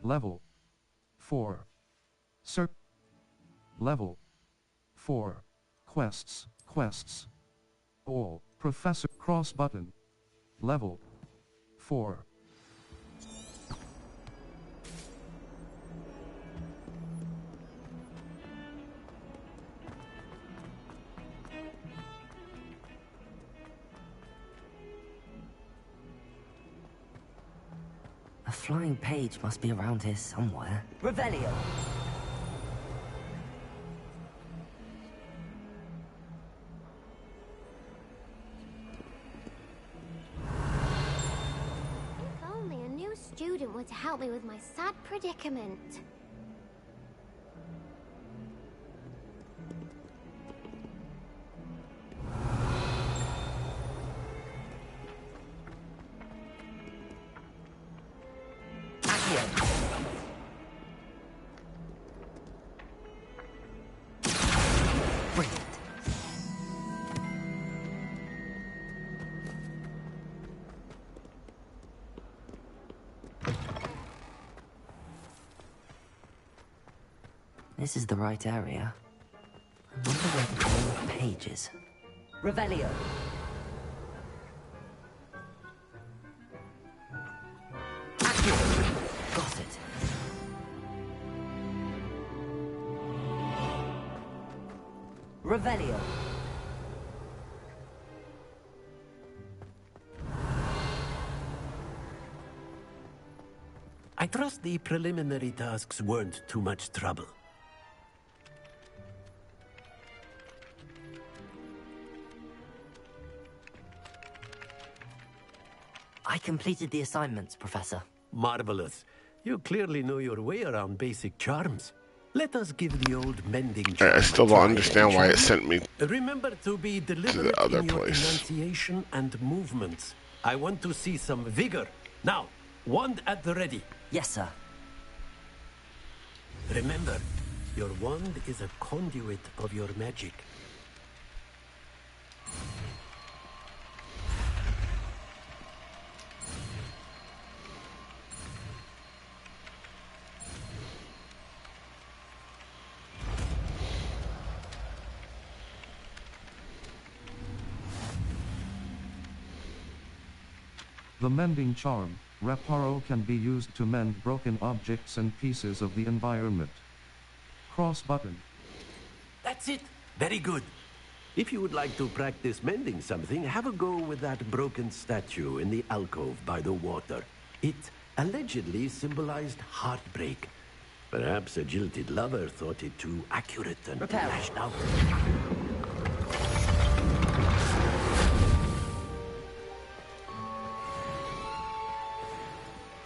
Speaker 4: Level 4. Level 4. Quests. All. Professor cross button. Level 4.
Speaker 3: flying page must be around here somewhere. Revelio!
Speaker 17: If only a new student were to help me with my sad predicament.
Speaker 3: This is the right area. I wonder where the flying page is. Revelio! Got it. Revelio!
Speaker 10: I trust the preliminary tasks weren't too much trouble.
Speaker 3: I completed the assignments, Professor.
Speaker 10: Marvelous. You clearly know your way around basic charms. Let us give the old mending
Speaker 1: I
Speaker 10: charm
Speaker 1: still
Speaker 10: a
Speaker 1: don't
Speaker 10: try,
Speaker 1: understand why
Speaker 10: shall
Speaker 1: it sent me
Speaker 10: we? Remember to be deliberate
Speaker 1: other
Speaker 10: in your
Speaker 1: place.
Speaker 10: enunciation and movements. I want to see some vigor. Now, wand at the ready.
Speaker 3: Yes, sir.
Speaker 10: Remember, your wand is a conduit of your magic.
Speaker 4: The mending charm, Reparo, can be used to mend broken objects and pieces of the environment. Cross button.
Speaker 10: That's it. Very good. If you would like to practice mending something, have a go with that broken statue in the alcove by the water. It allegedly symbolized heartbreak. Perhaps a jilted lover thought it too accurate and lashed out.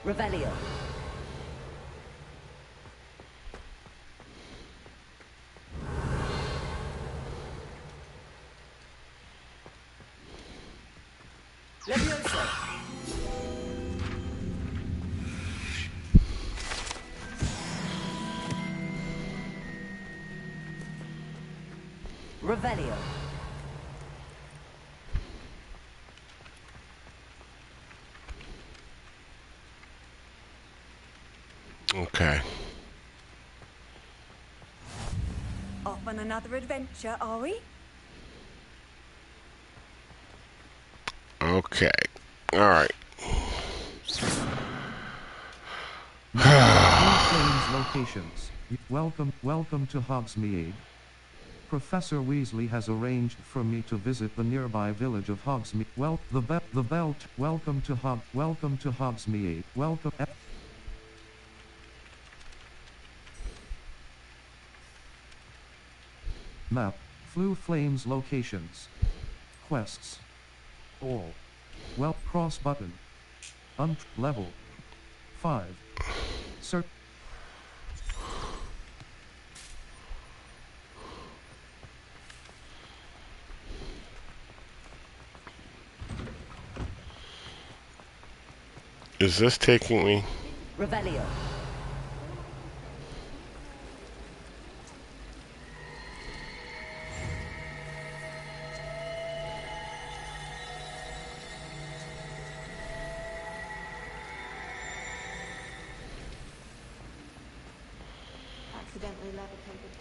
Speaker 3: Revelio. Levioso. Revelio.
Speaker 1: Okay.
Speaker 8: Off on another adventure, are we?
Speaker 1: Okay. All right.
Speaker 4: Flames locations. Welcome to Hogsmeade. Professor Weasley has arranged for me to visit the nearby village of Hogsmeade. The belt. Welcome to Hogsmeade. Welcome. Map. Flu Flames locations. Quests. All. Cross button. Level 5. Search.
Speaker 1: Is this taking me?
Speaker 3: Revelio.
Speaker 7: Accidentally levitated.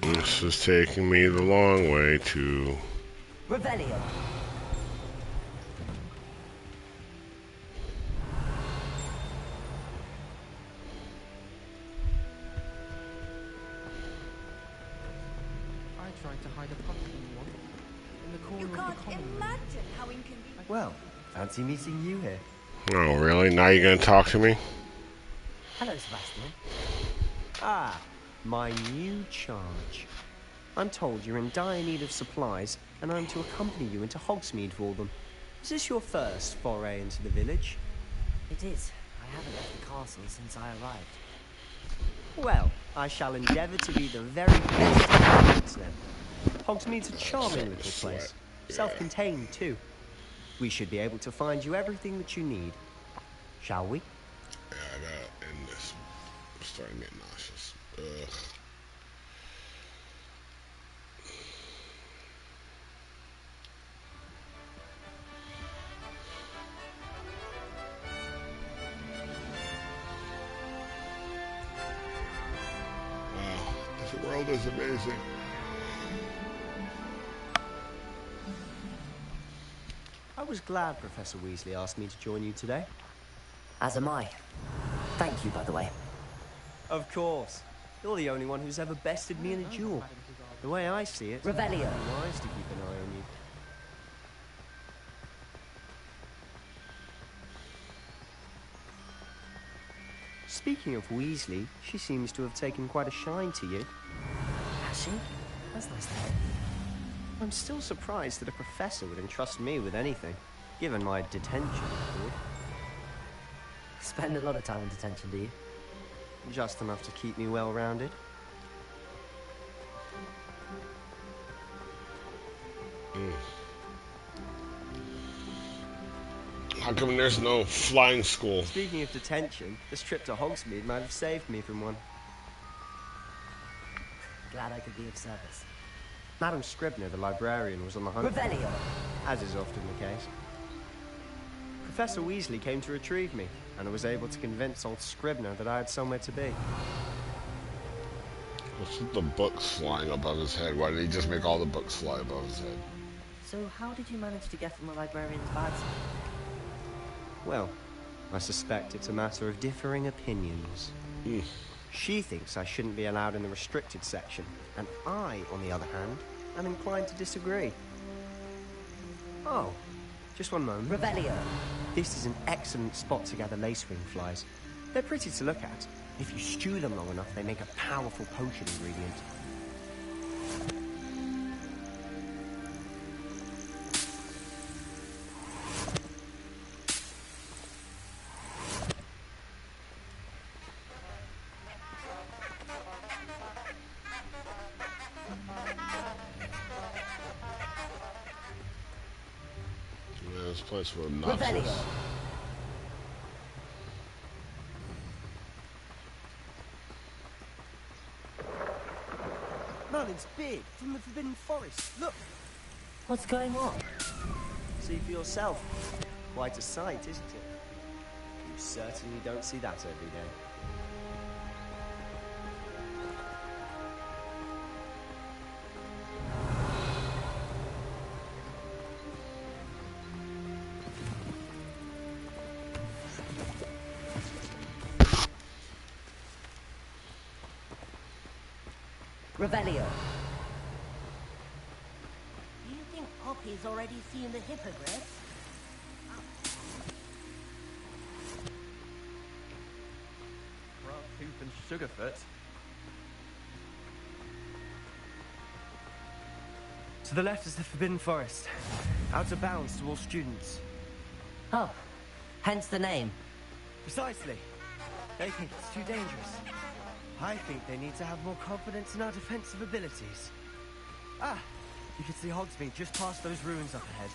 Speaker 1: This is taking me the long way to...
Speaker 3: Revelio.
Speaker 12: tried to hide a pumpkin one in the corner
Speaker 8: You
Speaker 12: of the
Speaker 8: can't
Speaker 12: common room.
Speaker 8: imagine how inconvenient.
Speaker 11: Well, fancy meeting you here.
Speaker 1: Oh, really? Now you're gonna talk to me?
Speaker 3: Hello, Sebastian.
Speaker 11: Ah, my new charge. I'm told you're in dire need of supplies, and I'm to accompany you into Hogsmeade for them. Is this your first foray into the village?
Speaker 3: It is. I haven't left the castle since I arrived.
Speaker 11: Well, I shall endeavour to be the very best of guides then. Hogsmeade's a charming little place. Self-contained, too. We should be able to find you everything that you need. Shall we?
Speaker 1: Yeah, I gotta end this. I'm starting to get nauseous. Ugh. Wow, this world is amazing.
Speaker 11: I was glad Professor Weasley asked me to join you today.
Speaker 3: As am I. Thank you, by the way.
Speaker 11: Of course. You're the only one who's ever bested me in a duel. The way I see it,
Speaker 3: Revelio.
Speaker 11: it'd be wise to keep an eye on you. Speaking of Weasley, she seems to have taken quite a shine to you.
Speaker 3: Has she? That's nice to hear.
Speaker 11: I'm still surprised that a professor would entrust me with anything, given my detention record.
Speaker 3: Spend a lot of time in detention, do you?
Speaker 11: Just enough to keep me well-rounded.
Speaker 1: How come there's no flying school?
Speaker 11: Speaking of detention, this trip to Hogsmeade might have saved me from one.
Speaker 3: Glad I could be of service.
Speaker 11: Madam Scribner, the librarian, was on the hunt.
Speaker 3: Revelio.
Speaker 11: As is often the case. Professor Weasley came to retrieve me, and I was able to convince old Scribner that I had somewhere to be.
Speaker 1: What's with the books flying above his head? Why did he just make all the books fly above his head?
Speaker 3: So how did you manage to get on the librarian's bad side?
Speaker 11: Well, I suspect it's a matter of differing opinions. She thinks I shouldn't be allowed in the restricted section, and I, on the other hand, am inclined to disagree. Oh, just one moment.
Speaker 3: Revelio.
Speaker 11: This is an excellent spot to gather lacewing flies. They're pretty to look at. If you stew them long enough, they make a powerful potion ingredient.
Speaker 1: Yeah, this place was obnoxious.
Speaker 11: Merlin's beard from the Forbidden Forest. Look!
Speaker 3: What's going on?
Speaker 11: See for yourself. Quite a sight, isn't it? You certainly don't see that every day.
Speaker 3: Revelio.
Speaker 13: Do you think Poppy's already seen the hippogriff?
Speaker 18: Frogtooth and Sugarfoot. To the left is the Forbidden Forest. Out of bounds to all students.
Speaker 3: Oh, hence the name.
Speaker 18: Precisely. They think it's too dangerous. I think they need to have more confidence in our defensive abilities. Ah, you can see Hogsmeade just past those ruins up ahead.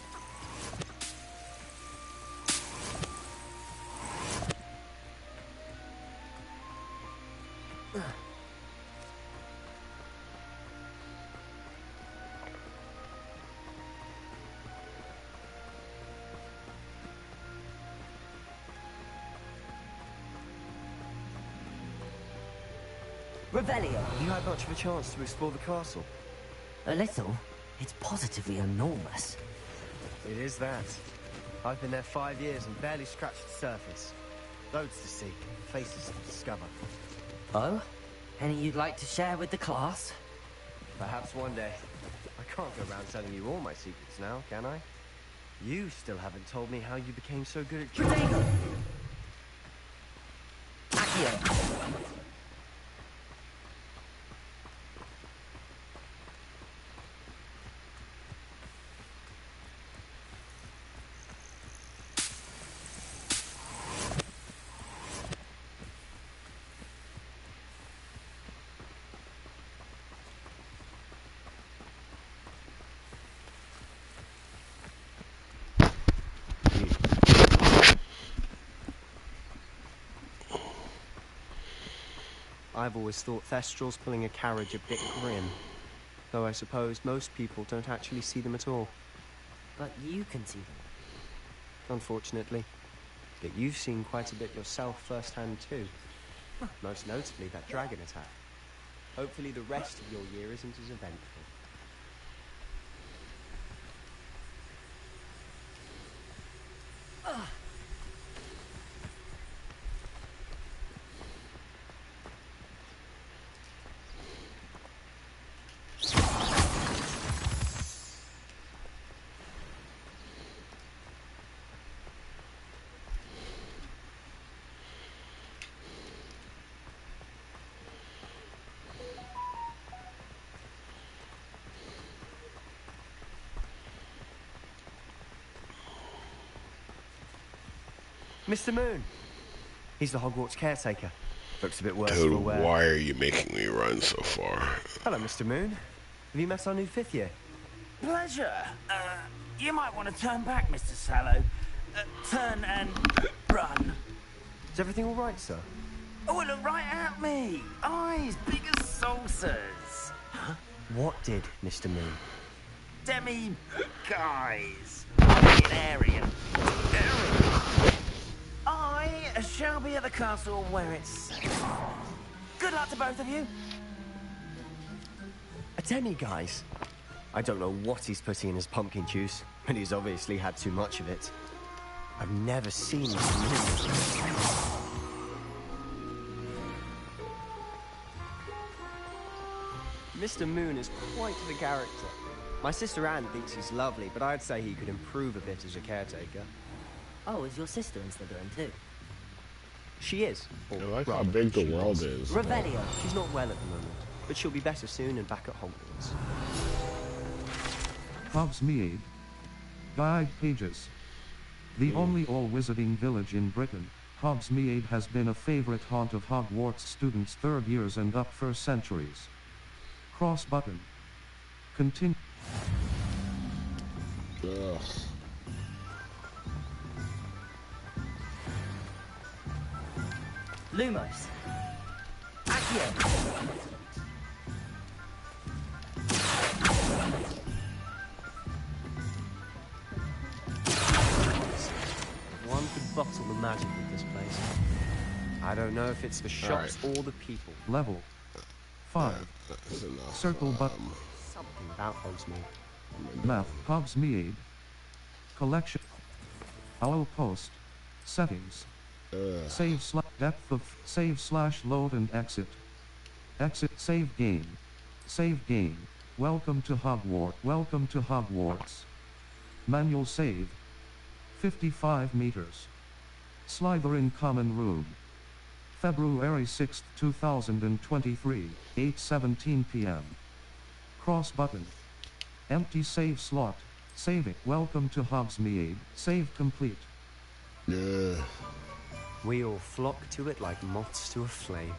Speaker 3: Revelio.
Speaker 18: Have you had much of a chance to explore the castle?
Speaker 3: A little. It's positively enormous.
Speaker 18: It is that. I've been there 5 years and barely scratched the surface. Loads to see, places to discover.
Speaker 3: Oh? Any you'd like to share with the class?
Speaker 18: Perhaps one day.
Speaker 11: can't go around telling you all my secrets now, can I? You still haven't told me how you became so good at...
Speaker 3: Potato! Accio!
Speaker 11: I've always thought Thestrals pulling a carriage a bit grim. Though I suppose most people don't actually see them at all.
Speaker 3: But you can see them.
Speaker 11: Unfortunately. But you've seen quite a bit yourself firsthand too. Most notably that dragon attack. Hopefully the rest of your year isn't as eventful. Mr. Moon! He's the Hogwarts caretaker. Looks a bit worse for
Speaker 1: Dude,
Speaker 11: wear.
Speaker 1: why are you making me run so far?
Speaker 11: Hello, Mr. Moon. Have you met our new 5th year?
Speaker 19: Pleasure. You might want to turn back, Mr. Sallow. Turn and run.
Speaker 11: Is everything all right, sir?
Speaker 19: Oh, look right at me. Eyes big as saucers. Huh?
Speaker 11: What did, Mr. Moon?
Speaker 19: Demi-guise. Arian. I shall be at the castle where it's safe. Good luck to both of you.
Speaker 11: A demi-guise? I don't know what he's putting in his pumpkin juice, but he's obviously had too much of it. I've never seen Mr. Moon. Mr. Moon is quite the character. My sister Anne thinks he's lovely, but I'd say he could improve a bit as a caretaker.
Speaker 3: Oh, is your sister in Slytherin too?
Speaker 11: She is.
Speaker 1: I like how big the world is.
Speaker 3: Revelio.
Speaker 11: She's not well at the moment, but she'll be better soon and back at Hogwarts.
Speaker 4: Hogsmeade. Guide pages. The only all-wizarding village in Britain, Hogsmeade has been a favorite haunt of Hogwarts students third years and up for centuries. Cross button. Continue.
Speaker 1: Ugh.
Speaker 3: Lumos. Accio.
Speaker 11: One could bottle the magic of this place. I don't know if it's the shops or the people.
Speaker 4: Level 5. Circle button.
Speaker 11: Something about Hogsmeade.
Speaker 4: Map. Hogsmeade. Collection. Owl post. Settings. Save depth of save / load and exit. Exit save game. Save game. Welcome to Hogwarts. Welcome to Hogwarts. Manual save. 55 meters. Slytherin Common Room. February 6, 2023, 8:17 p.m. Cross button. Empty save slot. Save it. Welcome to Hogsmeade. Save complete.
Speaker 1: Yeah.
Speaker 11: We all flock to it like moths to a flame.